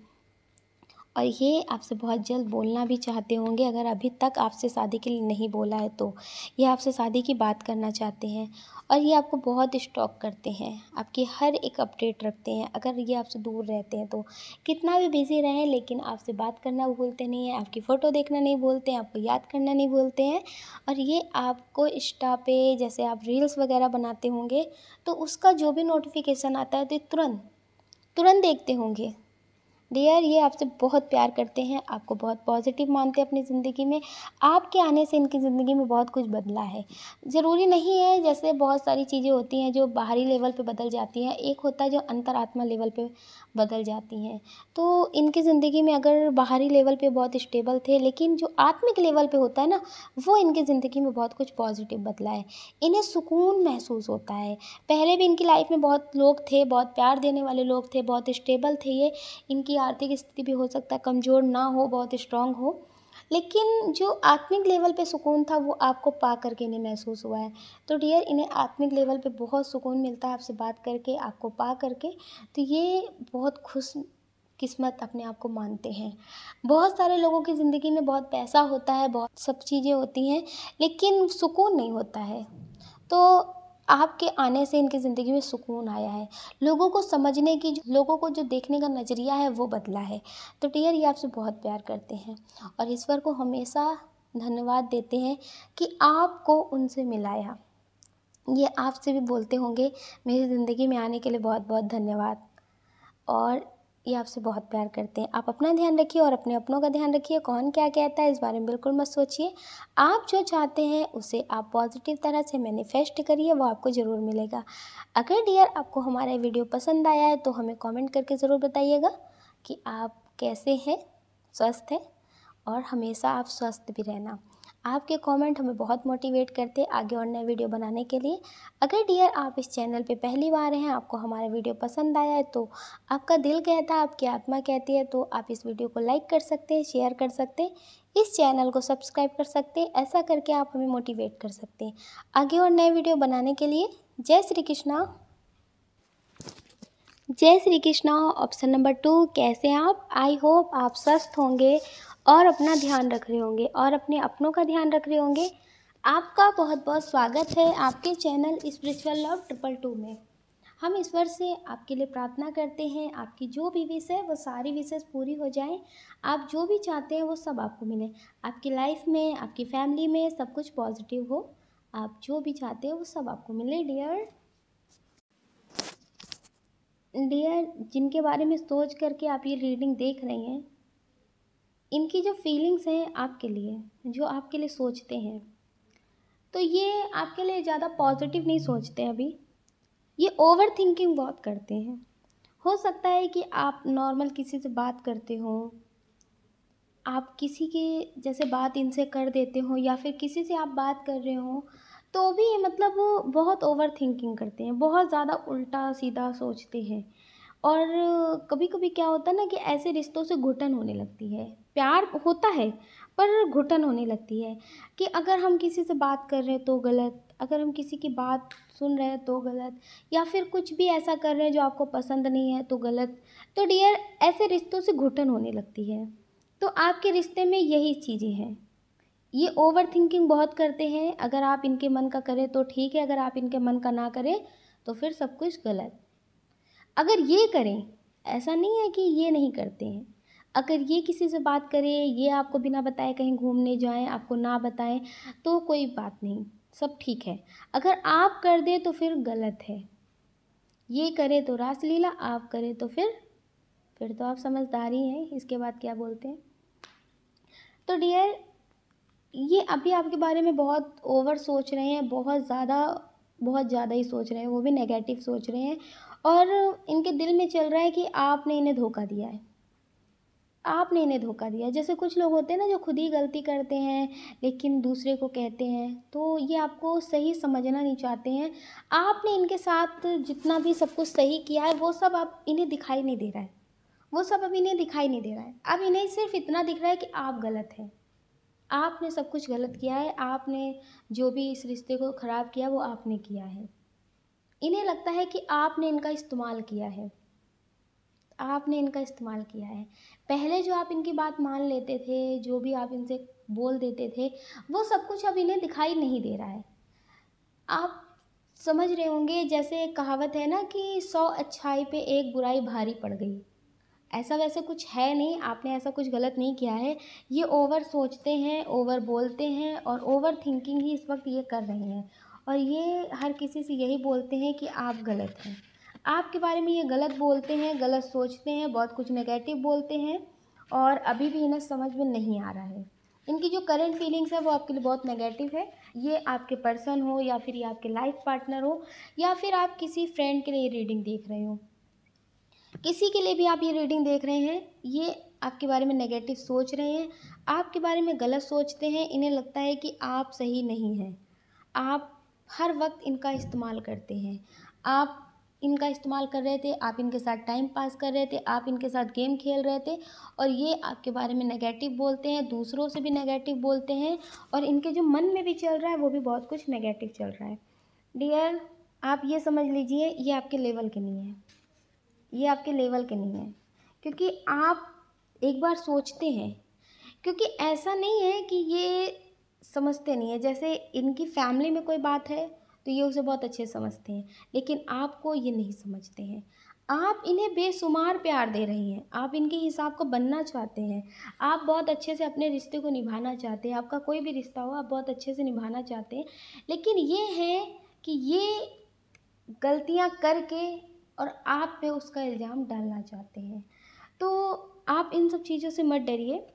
और ये आपसे बहुत जल्द बोलना भी चाहते होंगे अगर अभी तक आपसे शादी के लिए नहीं बोला है तो। ये आपसे शादी की बात करना चाहते हैं और ये आपको बहुत स्टॉक करते हैं, आपकी हर एक अपडेट रखते हैं अगर ये आपसे दूर रहते हैं तो। कितना भी बिज़ी रहें लेकिन आपसे बात करना भूलते नहीं हैं, आपकी फ़ोटो देखना नहीं भूलते हैं, आपको याद करना नहीं भूलते हैं और ये आपको इंस्टा पे जैसे आप रील्स वगैरह बनाते होंगे, तो उसका जो भी नोटिफ़िकेशन आता है तो ये तुरंत, तुरंत देखते होंगे। डियर ये आपसे बहुत प्यार करते हैं, आपको बहुत पॉजिटिव मानते हैं अपनी ज़िंदगी में। आपके आने से इनकी ज़िंदगी में बहुत कुछ बदला है। ज़रूरी नहीं है, जैसे बहुत सारी चीज़ें होती हैं जो बाहरी लेवल पे बदल जाती हैं, एक होता है जो अंतरात्मा लेवल पे बदल जाती हैं। तो इनकी ज़िंदगी में अगर बाहरी लेवल पे बहुत स्टेबल थे, लेकिन जो आत्मिक लेवल पे होता है ना, वो इनकी ज़िंदगी में बहुत कुछ पॉजिटिव बदला है। इन्हें सुकून महसूस होता है। पहले भी इनकी लाइफ में बहुत लोग थे, बहुत प्यार देने वाले लोग थे, बहुत स्टेबल थे ये। इनकी आर्थिक स्थिति भी हो सकता है कमज़ोर ना हो, बहुत स्ट्रॉन्ग हो, लेकिन जो आत्मिक लेवल पे सुकून था वो आपको पा कर के इन्हें महसूस हुआ है। तो डियर इन्हें आत्मिक लेवल पे बहुत सुकून मिलता है आपसे बात करके, आपको पा करके। तो ये बहुत खुश किस्मत अपने आप को मानते हैं। बहुत सारे लोगों की ज़िंदगी में बहुत पैसा होता है, बहुत सब चीज़ें होती हैं, लेकिन सुकून नहीं होता है। तो आपके आने से इनकी ज़िंदगी में सुकून आया है। लोगों को समझने की लोगों को जो देखने का नज़रिया है वो बदला है। तो डियर ये आपसे बहुत प्यार करते हैं और ईश्वर को हमेशा धन्यवाद देते हैं कि आपको उनसे मिलाया। ये आपसे भी बोलते होंगे मेरी ज़िंदगी में आने के लिए बहुत बहुत धन्यवाद। और ये आपसे बहुत प्यार करते हैं। आप अपना ध्यान रखिए और अपने अपनों का ध्यान रखिए। कौन क्या कहता है इस बारे में बिल्कुल मत सोचिए। आप जो चाहते हैं उसे आप पॉजिटिव तरह से मैनिफेस्ट करिए, वो आपको ज़रूर मिलेगा। अगर डियर आपको हमारा वीडियो पसंद आया है तो हमें कमेंट करके ज़रूर बताइएगा कि आप कैसे हैं, स्वस्थ हैं, और हमेशा आप स्वस्थ भी रहना। आपके कमेंट हमें बहुत मोटिवेट करते हैं आगे और नए वीडियो बनाने के लिए। अगर डियर आप इस चैनल पे पहली बार हैं, आपको हमारा वीडियो पसंद आया है, तो आपका दिल कहता है, आपकी आत्मा कहती है, तो आप इस वीडियो को लाइक कर सकते हैं, शेयर कर सकते हैं, इस चैनल को सब्सक्राइब कर सकते हैं। ऐसा करके आप हमें मोटिवेट कर सकते हैं आगे और नए वीडियो बनाने के लिए। जय श्री कृष्णा। जय श्री कृष्णा। ऑप्शन नंबर 2, कैसे हैं आप? आई होप आप स्वस्थ होंगे और अपना ध्यान रख रहे होंगे और अपने अपनों का ध्यान रख रहे होंगे। आपका बहुत बहुत स्वागत है आपके चैनल स्पिरिचुअल लव 222 में। हम ईश्वर से आपके लिए प्रार्थना करते हैं, आपकी जो भी विश है वो सारी विशेष पूरी हो जाएं। आप जो भी चाहते हैं वो सब आपको मिले, आपकी लाइफ में, आपकी फैमिली में सब कुछ पॉजिटिव हो। आप जो भी चाहते हो वो सब आपको मिले। डियर डियर जिनके बारे में सोच करके आप ये रीडिंग देख रहे हैं, इनकी जो फीलिंग्स हैं आपके लिए, जो आपके लिए सोचते हैं, तो ये आपके लिए ज़्यादा पॉजिटिव नहीं सोचते हैं अभी। ये ओवर थिंकिंग बहुत करते हैं। हो सकता है कि आप नॉर्मल किसी से बात करते हो, आप किसी के जैसे बात इनसे कर देते हो, या फिर किसी से आप बात कर रहे हो तो भी मतलब वो बहुत ओवर थिंकिंग करते हैं, बहुत ज़्यादा उल्टा सीधा सोचते हैं। और कभी कभी क्या होता है ना कि ऐसे रिश्तों से घुटन होने लगती है। प्यार होता है पर घुटन होने लगती है कि अगर हम किसी से बात कर रहे हैं तो गलत, अगर हम किसी की बात सुन रहे हैं तो गलत, या फिर कुछ भी ऐसा कर रहे हैं जो आपको पसंद नहीं है तो गलत। तो डियर ऐसे रिश्तों से घुटन होने लगती है। तो आपके रिश्ते में यही चीज़ें हैं। ये ओवर थिंकिंग बहुत करते हैं। अगर आप इनके मन का करें तो ठीक है, अगर आप इनके मन का ना करें तो फिर सब कुछ गलत। अगर ये करें, ऐसा नहीं है कि ये नहीं करते हैं, अगर ये किसी से बात करें, ये आपको बिना बताए कहीं घूमने जाएं, आपको ना बताएं, तो कोई बात नहीं, सब ठीक है। अगर आप कर दें तो फिर गलत है। ये करें तो रासलीला, आप करें तो फिर तो आप समझदारी हैं। इसके बाद क्या बोलते हैं? तो डियर ये अभी आपके बारे में बहुत ओवर सोच रहे हैं, बहुत ज़्यादा ही सोच रहे हैं, वो भी नेगेटिव सोच रहे हैं। और इनके दिल में चल रहा है कि आपने इन्हें धोखा दिया है, आपने इन्हें धोखा दिया है। जैसे कुछ लोग होते हैं ना जो खुद ही गलती करते हैं लेकिन दूसरे को कहते हैं, तो ये आपको सही समझना नहीं चाहते हैं। आपने इनके साथ जितना भी सब कुछ सही किया है वो सब अब इन्हें दिखाई नहीं दे रहा है, वो सब अब इन्हें दिखाई नहीं दे रहा है। अब इन्हें सिर्फ इतना दिख रहा है कि आप गलत हैं, आपने सब कुछ गलत किया है, आपने जो भी इस रिश्ते को ख़राब किया वो आपने किया है। इन्हें लगता है कि आपने इनका इस्तेमाल किया है, आपने इनका इस्तेमाल किया है। पहले जो आप इनकी बात मान लेते थे, जो भी आप इनसे बोल देते थे, वो सब कुछ अब इन्हें दिखाई नहीं दे रहा है। आप समझ रहे होंगे, जैसे एक कहावत है ना कि 100 अच्छाई पे एक बुराई भारी पड़ गई। ऐसा वैसे कुछ है नहीं, आपने ऐसा कुछ गलत नहीं किया है। ये ओवर सोचते हैं, ओवर बोलते हैं और ओवर थिंकिंग ही इस वक्त ये कर रहे हैं। और ये हर किसी से यही बोलते हैं कि आप गलत हैं, आपके बारे में ये गलत बोलते हैं, गलत सोचते हैं, बहुत कुछ नेगेटिव बोलते हैं और अभी भी इन्हें समझ में नहीं आ रहा है। इनकी जो करंट फीलिंग्स है वो आपके लिए बहुत नेगेटिव है। ये आपके पर्सन हो या फिर ये आपके लाइफ पार्टनर हो या फिर आप किसी फ्रेंड के लिए रीडिंग देख रहे हो, किसी के लिए भी आप ये रीडिंग देख रहे हैं, ये आपके बारे में नेगेटिव सोच रहे हैं, आपके बारे में गलत सोचते हैं। इन्हें लगता है कि आप सही नहीं हैं, आप हर वक्त इनका इस्तेमाल करते हैं, आप इनका इस्तेमाल कर रहे थे, आप इनके साथ टाइम पास कर रहे थे, आप इनके साथ गेम खेल रहे थे और ये आपके बारे में नेगेटिव बोलते हैं, दूसरों से भी नेगेटिव बोलते हैं और इनके जो मन में भी चल रहा है वो भी बहुत कुछ नेगेटिव चल रहा है। डियर, आप ये समझ लीजिए ये आपके लेवल के नहीं है, ये आपके लेवल के नहीं है, क्योंकि आप एक बार सोचते हैं, क्योंकि ऐसा नहीं है कि ये समझते नहीं है। जैसे इनकी फैमिली में कोई बात है तो ये उसे बहुत अच्छे से समझते हैं, लेकिन आपको ये नहीं समझते हैं। आप इन्हें बेशुमार प्यार दे रही हैं, आप इनके हिसाब का बनना चाहते हैं, आप बहुत अच्छे से अपने रिश्ते को निभाना चाहते हैं, आपका कोई भी रिश्ता हो आप बहुत अच्छे से निभाना चाहते हैं, लेकिन ये है कि ये गलतियां करके और आप पे उसका इल्ज़ाम डालना चाहते हैं। तो आप इन सब चीज़ों से मत डरिए,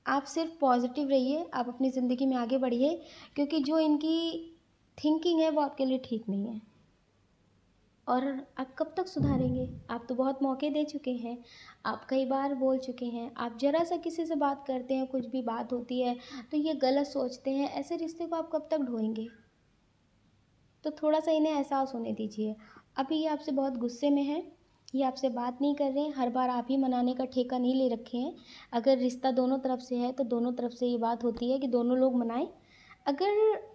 आप सिर्फ पॉजिटिव रहिए, आप अपनी ज़िंदगी में आगे बढ़िए, क्योंकि जो इनकी थिंकिंग है वो आपके लिए ठीक नहीं है। और आप कब तक सुधारेंगे? आप तो बहुत मौके दे चुके हैं, आप कई बार बोल चुके हैं, आप ज़रा सा किसी से बात करते हैं, कुछ भी बात होती है तो ये गलत सोचते हैं, ऐसे रिश्ते को आप कब तक ढोएंगे? तो थोड़ा सा इन्हें एहसास होने दीजिए। अभी ये आपसे बहुत गुस्से में हैं, ये आपसे बात नहीं कर रहे हैं, हर बार आप ही मनाने का ठेका नहीं ले रखे हैं। अगर रिश्ता दोनों तरफ से है तो दोनों तरफ से ये बात होती है कि दोनों लोग मनाएं। अगर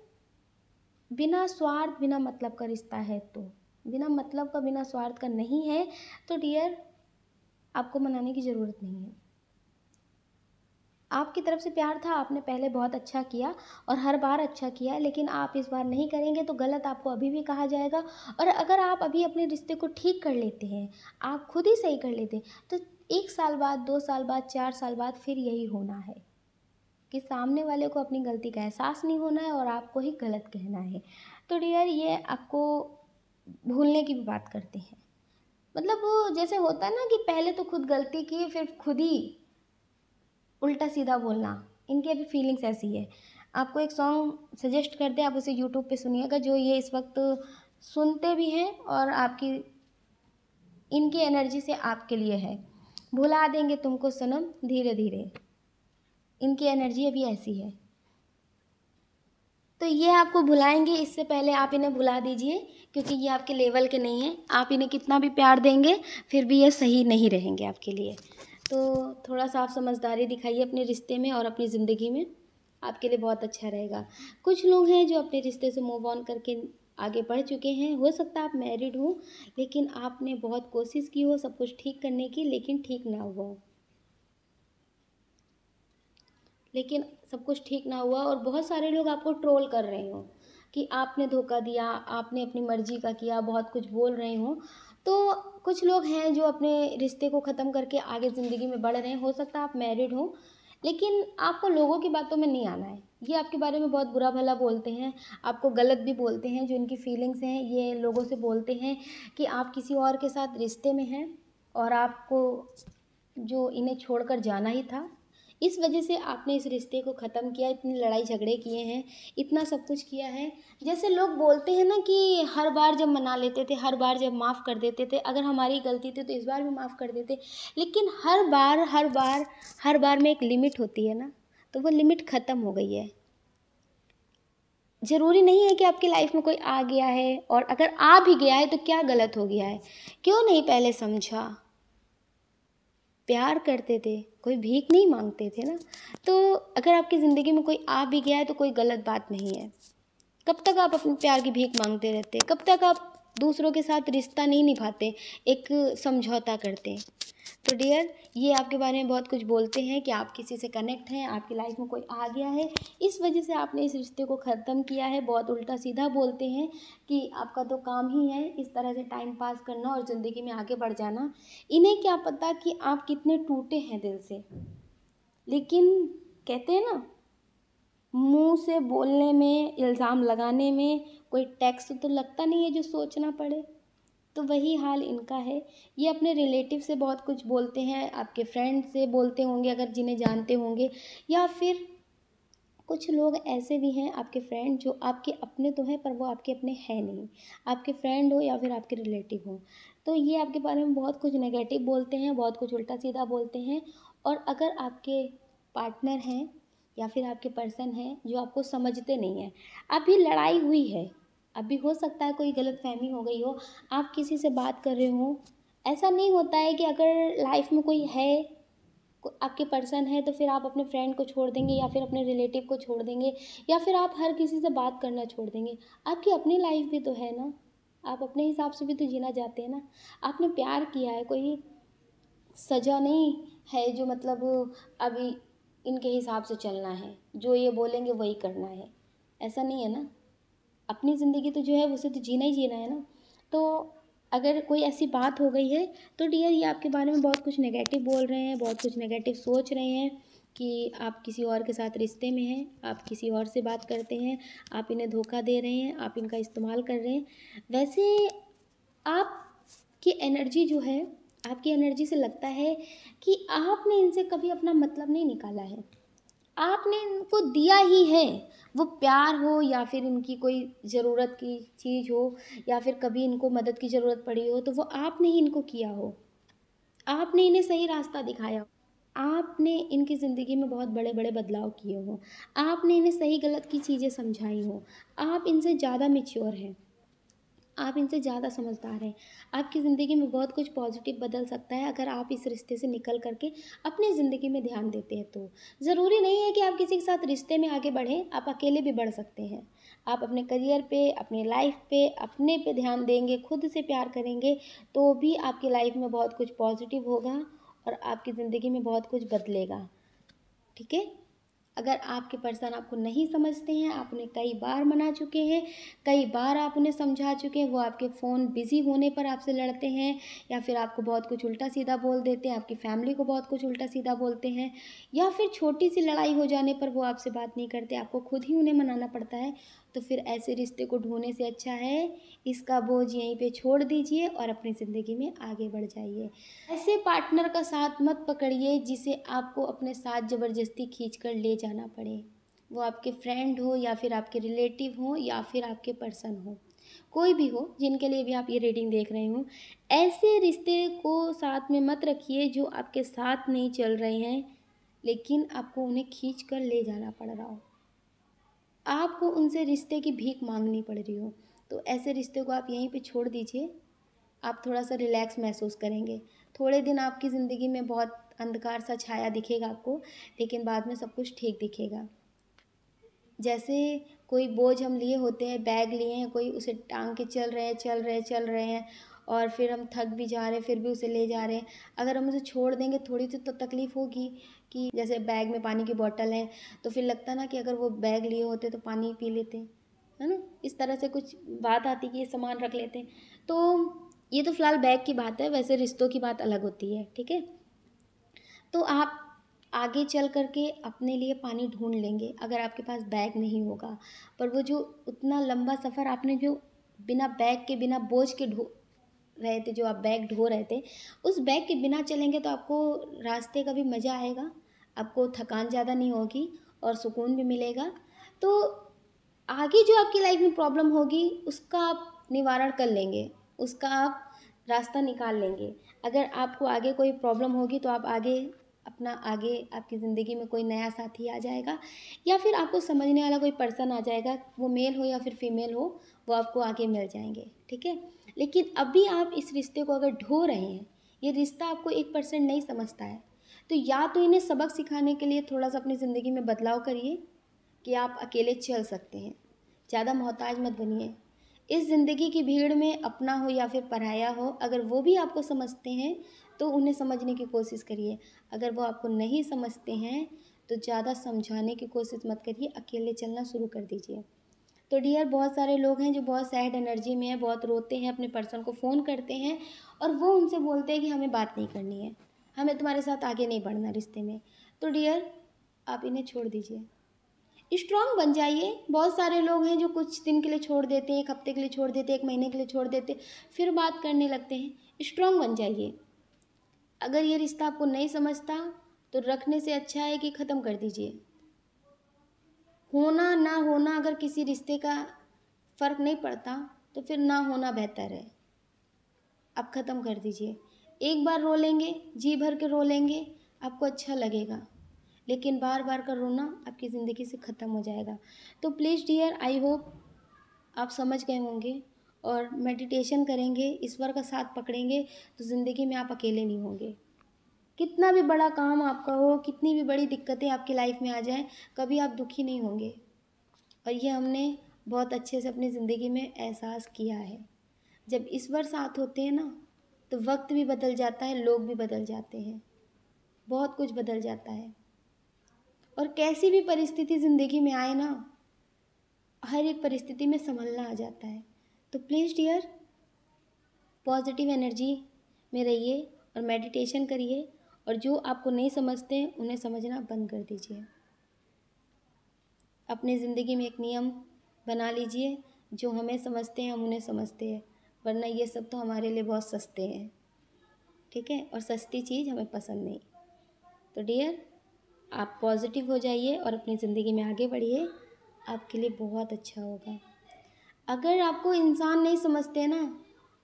बिना स्वार्थ बिना मतलब का रिश्ता है तो, बिना मतलब का बिना स्वार्थ का नहीं है तो डियर आपको मनाने की ज़रूरत नहीं है। आपकी तरफ से प्यार था, आपने पहले बहुत अच्छा किया और हर बार अच्छा किया, लेकिन आप इस बार नहीं करेंगे तो गलत आपको अभी भी कहा जाएगा। और अगर आप अभी अपने रिश्ते को ठीक कर लेते हैं, आप खुद ही सही कर लेते हैं, तो 1 साल बाद, 2 साल बाद, 4 साल बाद फिर यही होना है कि सामने वाले को अपनी गलती का एहसास नहीं होना है और आपको ही गलत कहना है। तो डियर ये आपको भूलने की भी बात करते हैं। मतलब वो जैसे होता है ना कि पहले तो खुद गलती की फिर खुद ही उल्टा सीधा बोलना, इनकी अभी फीलिंग्स ऐसी है। आपको एक सॉन्ग सजेस्ट करते हैं, आप उसे यूट्यूब पे सुनिएगा, जो ये इस वक्त सुनते भी हैं और आपकी इनकी एनर्जी से आपके लिए है। भुला देंगे तुमको सनम धीरे धीरे, इनकी एनर्जी अभी ऐसी है। तो ये आपको भुलाएंगे, इससे पहले आप इन्हें भुला दीजिए, क्योंकि ये आपके लेवल के नहीं हैं। आप इन्हें कितना भी प्यार देंगे फिर भी ये सही नहीं रहेंगे आपके लिए। तो थोड़ा सा आप समझदारी दिखाइए अपने रिश्ते में और अपनी ज़िंदगी में, आपके लिए बहुत अच्छा रहेगा। कुछ लोग हैं जो अपने रिश्ते से मूव ऑन करके आगे बढ़ चुके हैं, हो सकता है आप मैरिड हो, लेकिन आपने बहुत कोशिश की हो सब कुछ ठीक करने की, लेकिन ठीक ना हुआ हो, लेकिन सब कुछ ठीक ना हुआ और बहुत सारे लोग आपको ट्रोल कर रहे हो कि आपने धोखा दिया, आपने अपनी मर्जी का किया, बहुत कुछ बोल रहे हो। तो कुछ लोग हैं जो अपने रिश्ते को ख़त्म करके आगे ज़िंदगी में बढ़ रहे हैं। हो सकता है आप मैरिड हो, लेकिन आपको लोगों की बातों में नहीं आना है। ये आपके बारे में बहुत बुरा भला बोलते हैं, आपको गलत भी बोलते हैं। जो इनकी फीलिंग्स हैं ये लोगों से बोलते हैं कि आप किसी और के साथ रिश्ते में हैं और आपको जो इन्हें छोड़कर जाना ही था। इस वजह से आपने इस रिश्ते को ख़त्म किया, इतनी लड़ाई झगड़े किए हैं, इतना सब कुछ किया है। जैसे लोग बोलते हैं ना कि हर बार जब मना लेते थे, हर बार जब माफ़ कर देते थे, अगर हमारी गलती थी तो इस बार भी माफ़ कर देते, लेकिन हर बार में एक लिमिट होती है ना, तो वो लिमिट ख़त्म हो गई है। ज़रूरी नहीं है कि आपकी लाइफ में कोई आ गया है, और अगर आ भी गया है तो क्या गलत हो गया है? क्यों नहीं पहले समझा? प्यार करते थे, कोई भीख नहीं मांगते थे ना। तो अगर आपकी ज़िंदगी में कोई आ भी गया है तो कोई गलत बात नहीं है। कब तक आप अपने प्यार की भीख मांगते रहते? कब तक आप दूसरों के साथ रिश्ता नहीं निभाते, एक समझौता करते? तो डियर ये आपके बारे में बहुत कुछ बोलते हैं कि आप किसी से कनेक्ट हैं, आपकी लाइफ में कोई आ गया है, इस वजह से आपने इस रिश्ते को ख़त्म किया है। बहुत उल्टा सीधा बोलते हैं कि आपका तो काम ही है इस तरह से टाइम पास करना और ज़िंदगी में आगे बढ़ जाना। इन्हें क्या पता कि आप कितने टूटे हैं दिल से। लेकिन कहते हैं ना, मुंह से बोलने में, इल्ज़ाम लगाने में कोई टैक्स तो लगता नहीं है जो सोचना पड़े। तो वही हाल इनका है। ये अपने रिलेटिव से बहुत कुछ बोलते हैं, आपके फ्रेंड से बोलते होंगे अगर जिन्हें जानते होंगे, या फिर कुछ लोग ऐसे भी हैं आपके फ्रेंड जो आपके अपने तो हैं पर वो आपके अपने हैं नहीं, आपके फ्रेंड हो या फिर आपके रिलेटिव हो। तो ये आपके बारे में बहुत कुछ नेगेटिव बोलते हैं, बहुत कुछ उल्टा सीधा बोलते हैं। और अगर आपके पार्टनर हैं या फिर आपके पर्सन हैं जो आपको समझते नहीं हैं, अभी लड़ाई हुई है, अभी हो सकता है कोई गलतफहमी हो गई हो, आप किसी से बात कर रहे हो, ऐसा नहीं होता है कि अगर लाइफ में कोई है, आपके पर्सन है, तो फिर आप अपने फ्रेंड को छोड़ देंगे या फिर अपने रिलेटिव को छोड़ देंगे या फिर आप हर किसी से बात करना छोड़ देंगे। आपकी अपनी लाइफ भी तो है ना, आप अपने हिसाब से भी तो जीना चाहते हैं ना। आपने प्यार किया है, कोई सजा नहीं है जो मतलब अभी इनके हिसाब से चलना है, जो ये बोलेंगे वही करना है, ऐसा नहीं है ना। अपनी ज़िंदगी तो जो है उसे तो जीना ही जीना है ना। तो अगर कोई ऐसी बात हो गई है तो डियर ये आपके बारे में बहुत कुछ नेगेटिव बोल रहे हैं, बहुत कुछ नेगेटिव सोच रहे हैं कि आप किसी और के साथ रिश्ते में हैं, आप किसी और से बात करते हैं, आप इन्हें धोखा दे रहे हैं, आप इनका इस्तेमाल कर रहे हैं। वैसे आपकी एनर्जी जो है, आपकी एनर्जी से लगता है कि आपने इनसे कभी अपना मतलब नहीं निकाला है, आपने इनको दिया ही है। वो प्यार हो या फिर इनकी कोई ज़रूरत की चीज़ हो या फिर कभी इनको मदद की ज़रूरत पड़ी हो, तो वो आपने ही इनको किया हो, आपने इन्हें सही रास्ता दिखाया हो, आपने इनकी ज़िंदगी में बहुत बड़े बड़े बदलाव किए हों, आपने इन्हें सही गलत की चीज़ें समझाई हों, आप इनसे ज़्यादा मैच्योर हैं, आप इनसे ज़्यादा समझदार हैं। आपकी ज़िंदगी में बहुत कुछ पॉजिटिव बदल सकता है अगर आप इस रिश्ते से निकल कर के अपनी ज़िंदगी में ध्यान देते हैं तो। ज़रूरी नहीं है कि आप किसी के साथ रिश्ते में आगे बढ़ें, आप अकेले भी बढ़ सकते हैं। आप अपने करियर पे, अपनी लाइफ पे, अपने पे ध्यान देंगे, खुद से प्यार करेंगे, तो भी आपकी लाइफ में बहुत कुछ पॉजिटिव होगा और आपकी ज़िंदगी में बहुत कुछ बदलेगा। ठीक है? अगर आपके पर्सन आपको नहीं समझते हैं, आप उन्हें कई बार मना चुके हैं, कई बार आप उन्हें समझा चुके हैं, वो आपके फ़ोन बिज़ी होने पर आपसे लड़ते हैं या फिर आपको बहुत कुछ उल्टा सीधा बोल देते हैं, आपकी फैमिली को बहुत कुछ उल्टा सीधा बोलते हैं, या फिर छोटी सी लड़ाई हो जाने पर वो आपसे बात नहीं करते, आपको खुद ही उन्हें मनाना पड़ता है, तो फिर ऐसे रिश्ते को ढूंढने से अच्छा है इसका बोझ यहीं पे छोड़ दीजिए और अपनी ज़िंदगी में आगे बढ़ जाइए। ऐसे पार्टनर का साथ मत पकड़िए जिसे आपको अपने साथ ज़बरदस्ती खींच कर ले जाना पड़े। वो आपके फ्रेंड हो या फिर आपके रिलेटिव हो या फिर आपके पर्सन हो, कोई भी हो जिनके लिए भी आप ये रीडिंग देख रहे हो। ऐसे रिश्ते को साथ में मत रखिए जो आपके साथ नहीं चल रहे हैं लेकिन आपको उन्हें खींच कर ले जाना पड़ रहा हो, आपको उनसे रिश्ते की भीख मांगनी पड़ रही हो। तो ऐसे रिश्ते को आप यहीं पे छोड़ दीजिए, आप थोड़ा सा रिलैक्स महसूस करेंगे। थोड़े दिन आपकी ज़िंदगी में बहुत अंधकार सा छाया दिखेगा आपको, लेकिन बाद में सब कुछ ठीक दिखेगा। जैसे कोई बोझ हम लिए होते हैं, बैग लिए हैं, कोई उसे टांग के चल रहे हैं, चल रहे हैं, चल रहे हैं और फिर हम थक भी जा रहे हैं, फिर भी उसे ले जा रहे हैं। अगर हम उसे छोड़ देंगे थोड़ी सी तो तकलीफ़ होगी कि जैसे बैग में पानी की बॉटल है, तो फिर लगता ना कि अगर वो बैग लिए होते तो पानी पी लेते, है ना? इस तरह से कुछ बात आती कि ये सामान रख लेते हैं। तो ये तो फ़िलहाल बैग की बात है, वैसे रिश्तों की बात अलग होती है, ठीक है? तो आप आगे चल कर के अपने लिए पानी ढूँढ लेंगे अगर आपके पास बैग नहीं होगा। पर वो जो उतना लंबा सफ़र आपने जो बिना बैग के, बिना बोझ के ढो रहे थे, जो आप बैग ढो रहे थे, उस बैग के बिना चलेंगे तो आपको रास्ते का भी मज़ा आएगा, आपको थकान ज़्यादा नहीं होगी और सुकून भी मिलेगा। तो आगे जो आपकी लाइफ में प्रॉब्लम होगी उसका आप निवारण कर लेंगे, उसका आप रास्ता निकाल लेंगे। अगर आपको आगे कोई प्रॉब्लम होगी तो आप आगे आपकी ज़िंदगी में कोई नया साथी आ जाएगा या फिर आपको समझने वाला कोई पर्सन आ जाएगा, वो मेल हो या फिर फीमेल हो, वो आपको आगे मिल जाएंगे, ठीक है? लेकिन अभी आप इस रिश्ते को अगर ढो रहे हैं, ये रिश्ता आपको 1% नहीं समझता है, तो या तो इन्हें सबक सिखाने के लिए थोड़ा सा अपनी ज़िंदगी में बदलाव करिए कि आप अकेले चल सकते हैं, ज़्यादा मोहताज मत बनिए। इस ज़िंदगी की भीड़ में अपना हो या फिर पराया हो, अगर वो भी आपको समझते हैं तो उन्हें समझने की कोशिश करिए। अगर वो आपको नहीं समझते हैं तो ज़्यादा समझाने की कोशिश मत करिए, अकेले चलना शुरू कर दीजिए। तो डियर बहुत सारे लोग हैं जो बहुत सैड एनर्जी में हैं, बहुत रोते हैं, अपने पर्सन को फ़ोन करते हैं और वो उनसे बोलते हैं कि हमें बात नहीं करनी है, हमें तुम्हारे साथ आगे नहीं बढ़ना रिश्ते में। तो डियर आप इन्हें छोड़ दीजिए। स्ट्रांग बन जाइए। बहुत सारे लोग हैं जो कुछ दिन के लिए छोड़ देते हैं, 1 हफ्ते के लिए छोड़ देते हैं, 1 महीने के लिए छोड़ देते हैं, फिर बात करने लगते हैं। स्ट्रांग बन जाइए। अगर ये रिश्ता आपको नहीं समझता तो रखने से अच्छा है कि ख़त्म कर दीजिए। होना ना होना अगर किसी रिश्ते का फ़र्क नहीं पड़ता तो फिर ना होना बेहतर है। आप ख़त्म कर दीजिए। एक बार रो लेंगे, जी भर के रो लेंगे, आपको अच्छा लगेगा, लेकिन बार बार का रोना आपकी ज़िंदगी से ख़त्म हो जाएगा। तो प्लीज़ डियर, आई होप आप समझ गए होंगे और मेडिटेशन करेंगे, ईश्वर का साथ पकड़ेंगे तो ज़िंदगी में आप अकेले नहीं होंगे। कितना भी बड़ा काम आपका हो, कितनी भी बड़ी दिक्कतें आपकी लाइफ में आ जाएं, कभी आप दुखी नहीं होंगे। और ये हमने बहुत अच्छे से अपनी ज़िंदगी में एहसास किया है। जब ईश्वर साथ होते हैं ना तो वक्त भी बदल जाता है, लोग भी बदल जाते हैं, बहुत कुछ बदल जाता है। और कैसी भी परिस्थिति ज़िंदगी में आए ना, हर एक परिस्थिति में संभलना आ जाता है। तो प्लीज़ डियर, पॉजिटिव एनर्जी में रहिए और मेडिटेशन करिए, और जो आपको नहीं समझते हैं उन्हें समझना बंद कर दीजिए। अपनी ज़िंदगी में एक नियम बना लीजिए, जो हमें समझते हैं हम उन्हें समझते हैं, वरना ये सब तो हमारे लिए बहुत सस्ते हैं, ठीक है, और सस्ती चीज़ हमें पसंद नहीं। तो डियर, आप पॉजिटिव हो जाइए और अपनी ज़िंदगी में आगे बढ़िए, आपके लिए बहुत अच्छा होगा। अगर आपको इंसान नहीं समझते ना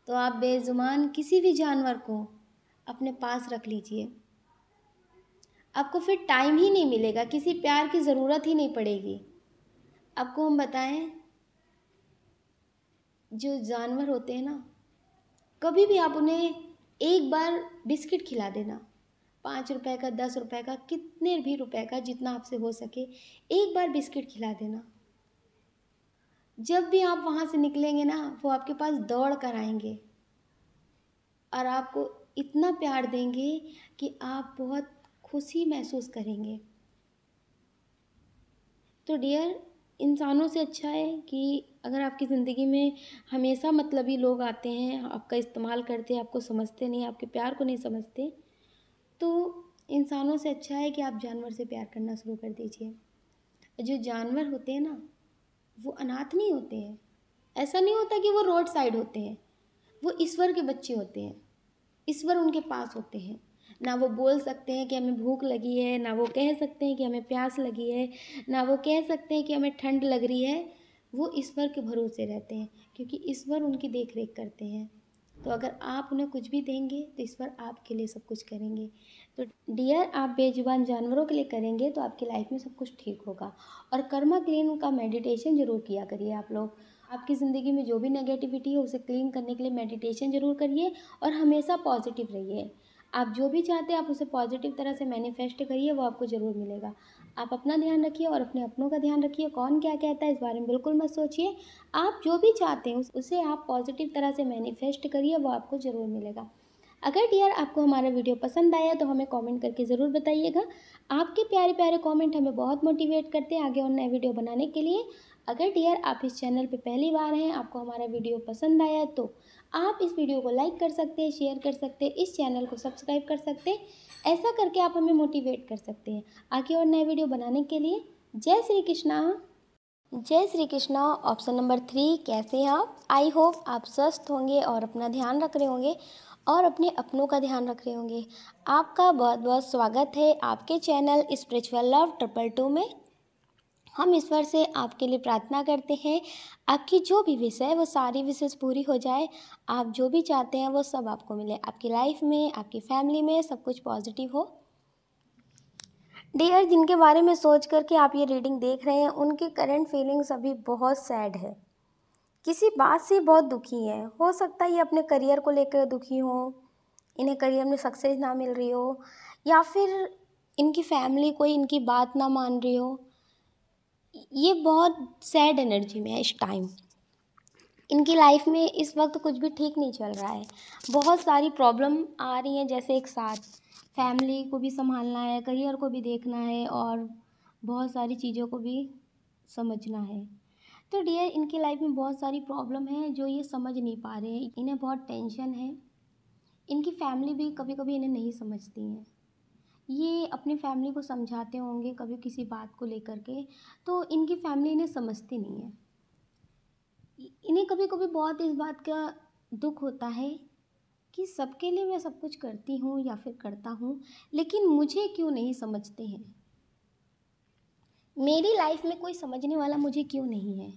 तो आप बेजुबान किसी भी जानवर को अपने पास रख लीजिए, आपको फिर टाइम ही नहीं मिलेगा, किसी प्यार की ज़रूरत ही नहीं पड़ेगी। आपको हम बताएं, जो जानवर होते हैं ना, कभी भी आप उन्हें एक बार बिस्किट खिला देना, 5 रुपए का, 10 रुपए का, कितने भी रुपए का, जितना आपसे हो सके, एक बार बिस्किट खिला देना। जब भी आप वहाँ से निकलेंगे ना, वो आपके पास दौड़ कर आएंगे और आपको इतना प्यार देंगे कि आप बहुत खुशी महसूस करेंगे। तो डियर, इंसानों से अच्छा है कि अगर आपकी ज़िंदगी में हमेशा मतलबी लोग आते हैं, आपका इस्तेमाल करते हैं, आपको समझते नहीं, आपके प्यार को नहीं समझते, तो इंसानों से अच्छा है कि आप जानवर से प्यार करना शुरू कर दीजिए। जो जानवर होते हैं ना, वो अनाथ नहीं होते हैं। ऐसा नहीं होता कि वो रोड साइड होते हैं, वो ईश्वर के बच्चे होते हैं। ईश्वर उनके पास होते हैं। ना वो बोल सकते हैं कि हमें भूख लगी है, ना वो कह सकते हैं कि हमें प्यास लगी है, ना वो कह सकते हैं कि हमें ठंड लग रही है। वो ईश्वर के भरोसे रहते हैं, क्योंकि ईश्वर उनकी देख रेख करते हैं। तो अगर आप उन्हें कुछ भी देंगे तो ईश्वर आपके लिए सब कुछ करेंगे। तो डियर, आप बेजुबान जानवरों के लिए करेंगे तो आपकी लाइफ में सब कुछ ठीक होगा। और कर्मा क्लीन का मेडिटेशन ज़रूर किया करिए आप लोग। आपकी ज़िंदगी में जो भी नेगेटिविटी है उसे क्लीन करने के लिए मेडिटेशन ज़रूर करिए और हमेशा पॉजिटिव रहिए। आप जो भी चाहते हैं आप उसे पॉजिटिव तरह से मैनिफेस्ट करिए, वो आपको ज़रूर मिलेगा। आप अपना ध्यान रखिए और अपने अपनों का ध्यान रखिए। कौन क्या कहता है इस बारे में बिल्कुल मत सोचिए। आप जो भी चाहते हैं उसे आप पॉजिटिव तरह से मैनिफेस्ट करिए, वो आपको ज़रूर मिलेगा। अगर डियर आपको हमारा वीडियो पसंद आया तो हमें कमेंट करके ज़रूर बताइएगा। आपके प्यारे प्यारे कमेंट हमें बहुत मोटिवेट करते हैं आगे और नए वीडियो बनाने के लिए। अगर डियर आप इस चैनल पे पहली बार हैं, आपको हमारा वीडियो पसंद आया तो आप इस वीडियो को लाइक कर सकते हैं, शेयर कर सकते हैं, इस चैनल को सब्सक्राइब कर सकते हैं। ऐसा करके आप हमें मोटिवेट कर सकते हैं आगे और नए वीडियो बनाने के लिए। जय श्री कृष्णा। जय श्री कृष्णा। ऑप्शन नंबर 3, कैसे हैं आप? आई होप आप स्वस्थ होंगे और अपना ध्यान रख रहे होंगे और अपने अपनों का ध्यान रख रहे होंगे। आपका बहुत बहुत स्वागत है आपके चैनल स्पिरिचुअल लव 222 में। हम ईश्वर से आपके लिए प्रार्थना करते हैं, आपकी जो भी विश है वो सारी विशेष पूरी हो जाए। आप जो भी चाहते हैं वो सब आपको मिले, आपकी लाइफ में, आपकी फैमिली में सब कुछ पॉजिटिव हो। डियर, जिनके बारे में सोच करके आप ये रीडिंग देख रहे हैं उनकी करंट फीलिंग्स अभी बहुत सैड है, किसी बात से बहुत दुखी हैं। हो सकता है ये अपने करियर को लेकर दुखी हो, इन्हें करियर में सक्सेस ना मिल रही हो, या फिर इनकी फैमिली कोई इनकी बात ना मान रही हो। ये बहुत सैड एनर्जी में है इस टाइम। इनकी लाइफ में इस वक्त कुछ भी ठीक नहीं चल रहा है, बहुत सारी प्रॉब्लम आ रही हैं जैसे एक साथ। फैमिली को भी संभालना है, करियर को भी देखना है और बहुत सारी चीज़ों को भी समझना है। तो डियर, इनकी लाइफ में बहुत सारी प्रॉब्लम है जो ये समझ नहीं पा रहे हैं, इन्हें बहुत टेंशन है। इनकी फैमिली भी कभी कभी इन्हें नहीं समझती हैं। ये अपनी फैमिली को समझाते होंगे कभी किसी बात को लेकर के, तो इनकी फैमिली इन्हें समझती नहीं है। इन्हें कभी कभी बहुत इस बात का दुख होता है कि सबके लिए मैं सब कुछ करती हूँ या फिर करता हूँ, लेकिन मुझे क्यों नहीं समझते हैं। मेरी लाइफ में कोई समझने वाला मुझे क्यों नहीं है।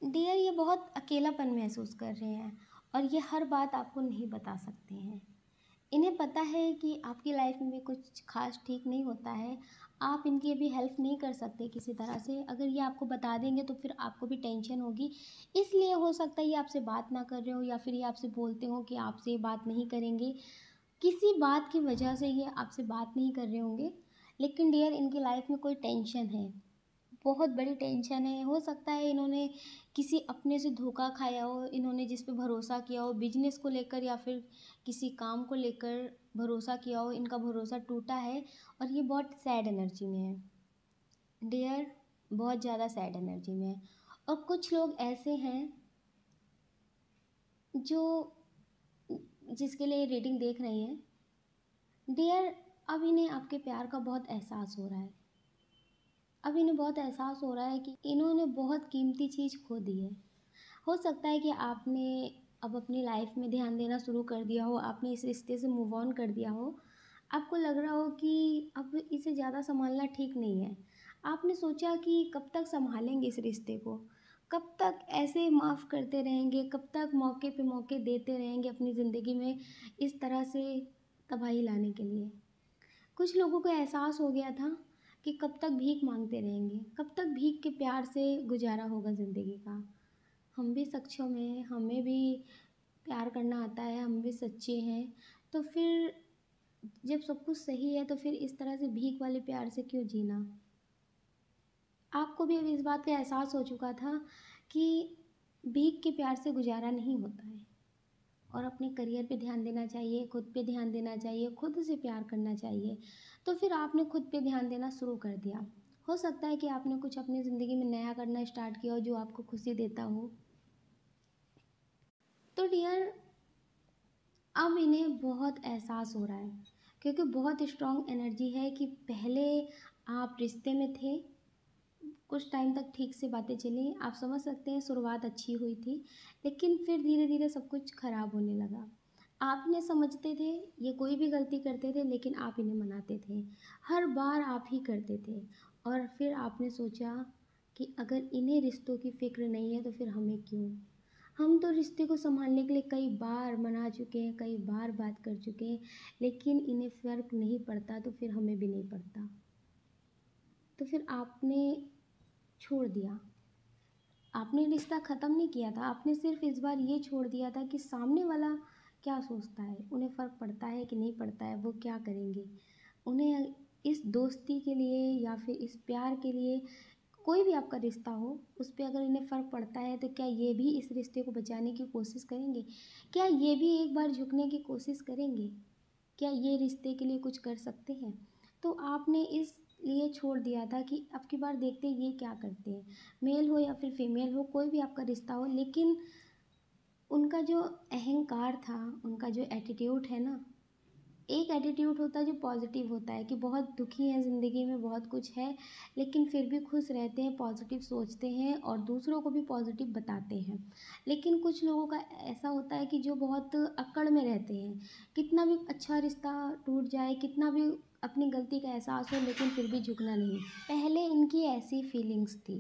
डियर, ये बहुत अकेलापन महसूस कर रहे हैं और ये हर बात आपको नहीं बता सकते हैं। इन्हें पता है कि आपकी लाइफ में भी कुछ खास ठीक नहीं होता है। आप इनकी अभी हेल्प नहीं कर सकते किसी तरह से। अगर ये आपको बता देंगे तो फिर आपको भी टेंशन होगी। इसलिए हो सकता है ये आपसे बात ना कर रहे हो, या फिर ये आपसे बोलते हो कि आपसे ये बात नहीं करेंगे। किसी बात की वजह से ये आपसे बात नहीं कर रहे होंगे। लेकिन डियर, इनकी लाइफ में कोई टेंशन है, बहुत बड़ी टेंशन है। हो सकता है इन्होंने किसी अपने से धोखा खाया हो, इन्होंने जिस पे भरोसा किया हो बिजनेस को लेकर या फिर किसी काम को लेकर भरोसा किया हो, इनका भरोसा टूटा है और ये बहुत सैड एनर्जी में है डियर, बहुत ज़्यादा सैड एनर्जी में है। और कुछ लोग ऐसे हैं जो जिसके लिए रीडिंग देख रही हैं डियर, अब इन्हें आपके प्यार का बहुत एहसास हो रहा है। अब इन्हें बहुत एहसास हो रहा है कि इन्होंने बहुत कीमती चीज़ खो दी है। हो सकता है कि आपने अब अपनी लाइफ में ध्यान देना शुरू कर दिया हो, आपने इस रिश्ते से मूव ऑन कर दिया हो। आपको लग रहा हो कि अब इसे ज़्यादा संभालना ठीक नहीं है। आपने सोचा कि कब तक संभालेंगे इस रिश्ते को, कब तक ऐसे माफ़ करते रहेंगे, कब तक मौके पे मौके देते रहेंगे अपनी ज़िंदगी में इस तरह से तबाही लाने के लिए। कुछ लोगों को एहसास हो गया था कि कब तक भीख मांगते रहेंगे, कब तक भीख के प्यार से गुजारा होगा ज़िंदगी का। हम भी सक्षम हैं, हमें भी प्यार करना आता है, हम भी सच्चे हैं। तो फिर जब सब कुछ सही है तो फिर इस तरह से भीख वाले प्यार से क्यों जीना। आपको भी अब इस बात का एहसास हो चुका था कि भीख के प्यार से गुजारा नहीं होता है और अपने करियर पे ध्यान देना चाहिए, खुद पे ध्यान देना चाहिए, खुद से प्यार करना चाहिए। तो फिर आपने खुद पे ध्यान देना शुरू कर दिया। हो सकता है कि आपने कुछ अपनी ज़िंदगी में नया करना स्टार्ट किया हो जो आपको खुशी देता हो। तो डियर, अब इन्हें बहुत एहसास हो रहा है क्योंकि बहुत स्ट्रॉन्ग एनर्जी है कि पहले आप रिश्ते में थे, कुछ टाइम तक ठीक से बातें चली, आप समझ सकते हैं शुरुआत अच्छी हुई थी, लेकिन फिर धीरे धीरे सब कुछ ख़राब होने लगा। आप इन्हें समझते थे, ये कोई भी गलती करते थे लेकिन आप इन्हें मनाते थे, हर बार आप ही करते थे। और फिर आपने सोचा कि अगर इन्हें रिश्तों की फ़िक्र नहीं है तो फिर हमें क्यों। हम तो रिश्ते को संभालने के लिए कई बार मना चुके हैं, कई बार बात कर चुके हैं, लेकिन इन्हें फ़र्क नहीं पड़ता तो फिर हमें भी नहीं पड़ता। तो फिर आपने छोड़ दिया। आपने रिश्ता ख़त्म नहीं किया था, आपने सिर्फ इस बार ये छोड़ दिया था कि सामने वाला क्या सोचता है, उन्हें फ़र्क पड़ता है कि नहीं पड़ता है, वो क्या करेंगे। उन्हें इस दोस्ती के लिए या फिर इस प्यार के लिए, कोई भी आपका रिश्ता हो उस पे अगर इन्हें फ़र्क पड़ता है तो क्या ये भी इस रिश्ते को बचाने की कोशिश करेंगे? क्या ये भी एक बार झुकने की कोशिश करेंगे? क्या ये रिश्ते के लिए कुछ कर सकते हैं? तो आपने इसलिए छोड़ दिया था कि अब की बार देखते हैं ये क्या करते हैं। मेल हो या फिर फीमेल हो, कोई भी आपका रिश्ता हो, लेकिन उनका जो अहंकार था, उनका जो एटीट्यूड है ना, एक एटीट्यूड होता है जो पॉजिटिव होता है कि बहुत दुखी हैं ज़िंदगी में, बहुत कुछ है, लेकिन फिर भी खुश रहते हैं, पॉजिटिव सोचते हैं और दूसरों को भी पॉजिटिव बताते हैं। लेकिन कुछ लोगों का ऐसा होता है कि जो बहुत अकड़ में रहते हैं, कितना भी अच्छा रिश्ता टूट जाए, कितना भी अपनी गलती का एहसास हो, लेकिन फिर भी झुकना नहीं। पहले इनकी ऐसी फीलिंग्स थी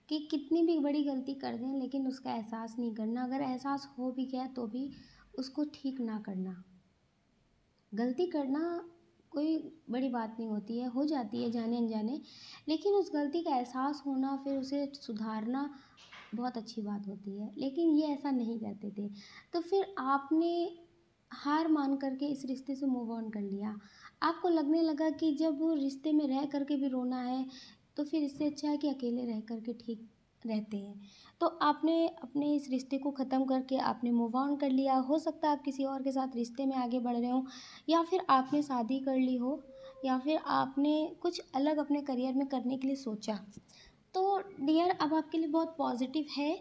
कि कितनी भी बड़ी गलती कर दें लेकिन उसका एहसास नहीं करना, अगर एहसास हो भी गया तो भी उसको ठीक ना करना। गलती करना कोई बड़ी बात नहीं होती है, हो जाती है जाने अनजाने, लेकिन उस गलती का एहसास होना फिर उसे सुधारना बहुत अच्छी बात होती है। लेकिन ये ऐसा नहीं करते थे, तो फिर आपने हार मान करके इस रिश्ते से मूव ऑन कर लिया। आपको लगने लगा कि जब वो रिश्ते में रह करके भी रोना है तो फिर इससे अच्छा है कि अकेले रह करके ठीक रहते हैं। तो आपने अपने इस रिश्ते को ख़त्म करके आपने मूव ऑन कर लिया। हो सकता है आप किसी और के साथ रिश्ते में आगे बढ़ रहे हो, या फिर आपने शादी कर ली हो, या फिर आपने कुछ अलग अपने करियर में करने के लिए सोचा। तो डियर, अब आपके लिए बहुत पॉजिटिव है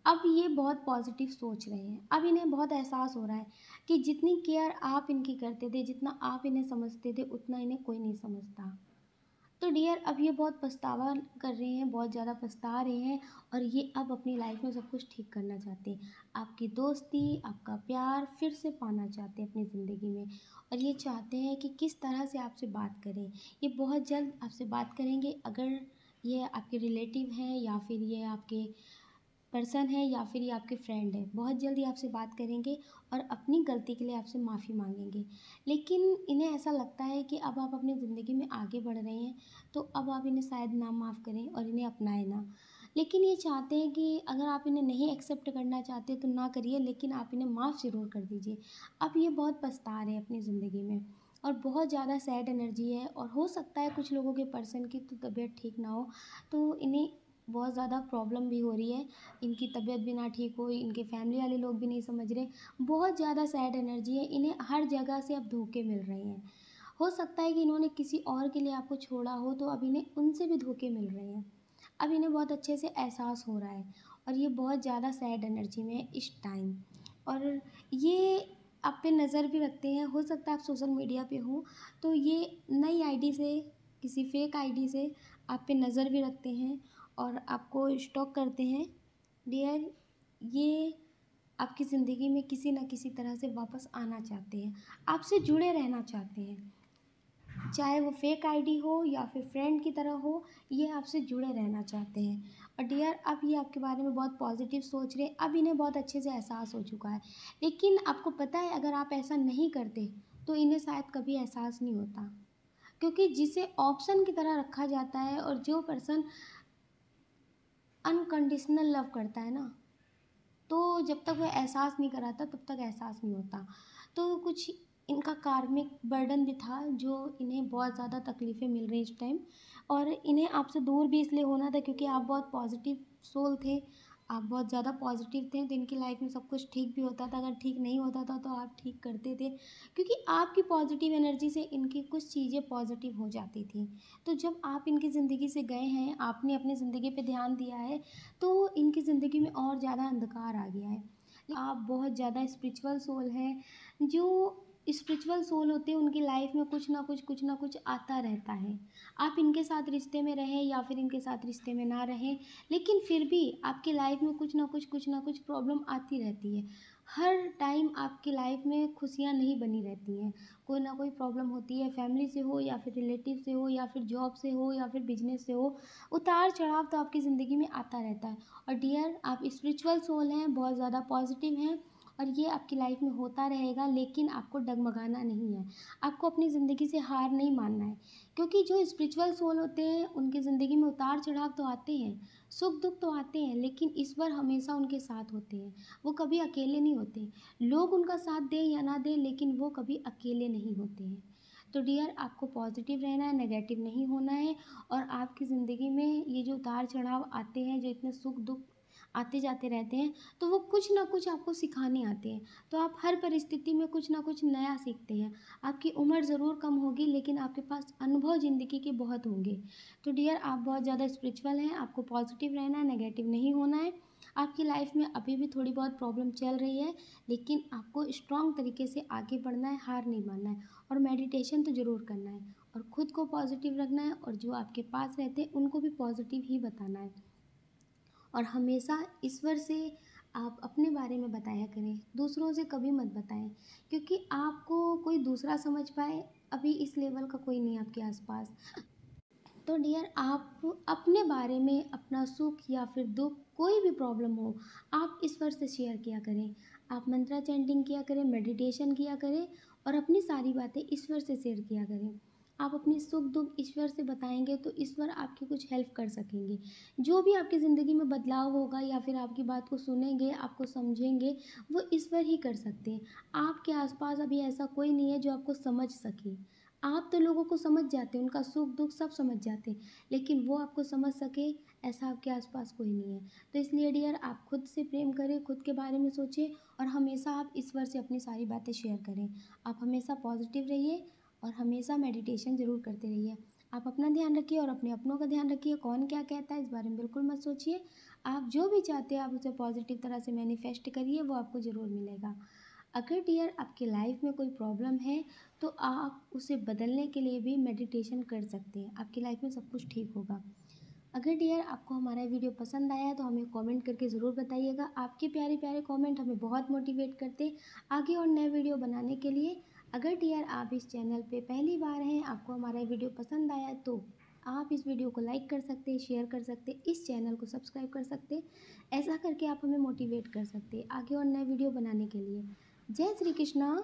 अब ये बहुत पॉजिटिव सोच रहे हैं। अब इन्हें बहुत एहसास हो रहा है कि जितनी केयर आप इनकी करते थे, जितना आप इन्हें समझते थे, उतना इन्हें कोई नहीं समझता। तो डियर अब ये बहुत पछतावा कर रहे हैं, बहुत ज़्यादा पछता रहे हैं और ये अब अपनी लाइफ में सब कुछ ठीक करना चाहते हैं। आपकी दोस्ती, आपका प्यार फिर से पाना चाहते हैं अपनी ज़िंदगी में और ये चाहते हैं कि किस तरह से आपसे बात करें। ये बहुत जल्द आपसे बात करेंगे, अगर ये आपके रिलेटिव हैं या फिर ये आपके पर्सन है या फिर ये आपके फ्रेंड है, बहुत जल्दी आपसे बात करेंगे और अपनी गलती के लिए आपसे माफ़ी मांगेंगे। लेकिन इन्हें ऐसा लगता है कि अब आप अपनी ज़िंदगी में आगे बढ़ रहे हैं, तो अब आप इन्हें शायद ना माफ़ करें और इन्हें अपनाएं ना। लेकिन ये चाहते हैं कि अगर आप इन्हें नहीं एक्सेप्ट करना चाहते तो ना करिए, लेकिन आप इन्हें माफ़ ज़रूर कर दीजिए। अब ये बहुत पछता रहे हैं अपनी ज़िंदगी में और बहुत ज़्यादा सैड एनर्जी है और हो सकता है कुछ लोगों के पर्सन की तो तबीयत ठीक ना हो, तो इन्हें बहुत ज़्यादा प्रॉब्लम भी हो रही है। इनकी तबीयत भी ना ठीक हो, इनके फैमिली वाले लोग भी नहीं समझ रहे। बहुत ज़्यादा सैड एनर्जी है, इन्हें हर जगह से अब धोखे मिल रहे हैं। हो सकता है कि इन्होंने किसी और के लिए आपको छोड़ा हो, तो अब इन्हें उनसे भी धोखे मिल रहे हैं। अब इन्हें बहुत अच्छे से एहसास हो रहा है और ये बहुत ज़्यादा सैड एनर्जी में है इस टाइम। और ये आप पे नज़र भी रखते हैं, हो सकता है आप सोशल मीडिया पे हो, तो ये नई आईडी से, किसी फेक आईडी से आप पे नज़र भी रखते हैं और आपको स्टॉक करते हैं। डियर ये आपकी ज़िंदगी में किसी न किसी तरह से वापस आना चाहते हैं, आपसे जुड़े रहना चाहते हैं। चाहे वो फेक आईडी हो या फिर फ्रेंड की तरह हो, ये आपसे जुड़े रहना चाहते हैं। और डियर अब ये आपके बारे में बहुत पॉजिटिव सोच रहे हैं, अब इन्हें बहुत अच्छे से एहसास हो चुका है। लेकिन आपको पता है अगर आप ऐसा नहीं करते तो इन्हें शायद कभी एहसास नहीं होता, क्योंकि जिसे ऑप्शन की तरह रखा जाता है और जो पर्सन अनकंडीशनल लव करता है ना, तो जब तक वो एहसास नहीं कराता तब तक एहसास नहीं होता। तो कुछ इनका कार्मिक बर्डन भी था जो इन्हें बहुत ज़्यादा तकलीफ़ें मिल रही इस टाइम और इन्हें आपसे दूर भी इसलिए होना था क्योंकि आप बहुत पॉजिटिव सोल थे, आप बहुत ज़्यादा पॉजिटिव थे, तो इनकी लाइफ में सब कुछ ठीक भी होता था, अगर ठीक नहीं होता था तो आप ठीक करते थे, क्योंकि आपकी पॉजिटिव एनर्जी से इनकी कुछ चीज़ें पॉजिटिव हो जाती थी। तो जब आप इनकी ज़िंदगी से गए हैं, आपने अपनी ज़िंदगी पे ध्यान दिया है, तो इनकी ज़िंदगी में और ज़्यादा अंधकार आ गया है। आप बहुत ज़्यादा स्पिरिचुअल सोल हैं, जो स्पिरिचुअल सोल होते हैं उनकी लाइफ में कुछ ना कुछ आता रहता है। आप इनके साथ रिश्ते में रहें या फिर इनके साथ रिश्ते में ना रहें, लेकिन फिर भी आपकी लाइफ में कुछ ना कुछ प्रॉब्लम आती रहती है। हर टाइम आपकी लाइफ में खुशियाँ नहीं बनी रहती हैं, कोई ना कोई प्रॉब्लम होती है, फैमिली से हो या फिर रिलेटिव से हो या फिर जॉब से हो या फिर बिजनेस से हो, उतार चढ़ाव तो आपकी ज़िंदगी में आता रहता है। और डियर आप स्पिरिचुअल सोल हैं, बहुत ज़्यादा पॉजिटिव हैं और ये आपकी लाइफ में होता रहेगा, लेकिन आपको डगमगाना नहीं है, आपको अपनी ज़िंदगी से हार नहीं मानना है, क्योंकि जो स्पिरिचुअल सोल होते हैं उनकी ज़िंदगी में उतार चढ़ाव तो आते हैं, सुख दुख तो आते हैं, लेकिन ईश्वर हमेशा उनके साथ होते हैं, वो कभी अकेले नहीं होते। लोग उनका साथ दें या ना दें, लेकिन वो कभी अकेले नहीं होते हैं। तो डियर आपको पॉजिटिव रहना है, नेगेटिव नहीं होना है। और आपकी ज़िंदगी में ये जो उतार चढ़ाव आते हैं, जो इतने सुख दुख आते जाते रहते हैं, तो वो कुछ ना कुछ आपको सिखाने आते हैं। तो आप हर परिस्थिति में कुछ ना कुछ नया सीखते हैं। आपकी उम्र ज़रूर कम होगी, लेकिन आपके पास अनुभव ज़िंदगी के बहुत होंगे। तो डियर आप बहुत ज़्यादा स्पिरिचुअल हैं, आपको पॉजिटिव रहना है, नेगेटिव नहीं होना है। आपकी लाइफ में अभी भी थोड़ी बहुत प्रॉब्लम चल रही है, लेकिन आपको स्ट्रॉन्ग तरीके से आगे बढ़ना है, हार नहीं मानना है और मेडिटेशन तो ज़रूर करना है और ख़ुद को पॉजिटिव रखना है और जो आपके पास रहते हैं उनको भी पॉजिटिव ही बताना है। और हमेशा ईश्वर से आप अपने बारे में बताया करें, दूसरों से कभी मत बताएं, क्योंकि आपको कोई दूसरा समझ पाए, अभी इस लेवल का कोई नहीं है आपके आसपास। तो डियर आप अपने बारे में, अपना सुख या फिर दुख, कोई भी प्रॉब्लम हो, आप ईश्वर से शेयर किया करें। आप मंत्रा चैंटिंग किया करें, मेडिटेशन किया करें और अपनी सारी बातें ईश्वर से शेयर किया करें। आप अपनी सुख दुख ईश्वर से बताएंगे तो ईश्वर आपकी कुछ हेल्प कर सकेंगे। जो भी आपकी ज़िंदगी में बदलाव होगा या फिर आपकी बात को सुनेंगे, आपको समझेंगे, वो ईश्वर ही कर सकते हैं। आपके आसपास अभी ऐसा कोई नहीं है जो आपको समझ सके। आप तो लोगों को समझ जाते हैं, उनका सुख दुख सब समझ जाते हैं, लेकिन वो आपको समझ सके ऐसा आपके आसपास कोई नहीं है। तो इसलिए डियर आप खुद से प्रेम करें, खुद के बारे में सोचें और हमेशा आप ईश्वर से अपनी सारी बातें शेयर करें। आप हमेशा पॉजिटिव रहिए और हमेशा मेडिटेशन ज़रूर करते रहिए। आप अपना ध्यान रखिए और अपने अपनों का ध्यान रखिए। कौन क्या कहता है इस बारे में बिल्कुल मत सोचिए। आप जो भी चाहते हैं आप उसे पॉजिटिव तरह से मैनिफेस्ट करिए, वो आपको ज़रूर मिलेगा। अगर डियर आपकी लाइफ में कोई प्रॉब्लम है तो आप उसे बदलने के लिए भी मेडिटेशन कर सकते हैं। आपकी लाइफ में सब कुछ ठीक होगा। अगर डियर आपको हमारा वीडियो पसंद आया तो हमें कमेंट करके ज़रूर बताइएगा। आपके प्यारे प्यारे कमेंट हमें बहुत मोटिवेट करते आगे और नए वीडियो बनाने के लिए। अगर डियर आप इस चैनल पे पहली बार हैं, आपको हमारा वीडियो पसंद आया तो आप इस वीडियो को लाइक कर सकते हैं, शेयर कर सकते हैं, इस चैनल को सब्सक्राइब कर सकते हैं। ऐसा करके आप हमें मोटिवेट कर सकते हैं आगे और नए वीडियो बनाने के लिए। जय श्री कृष्णा।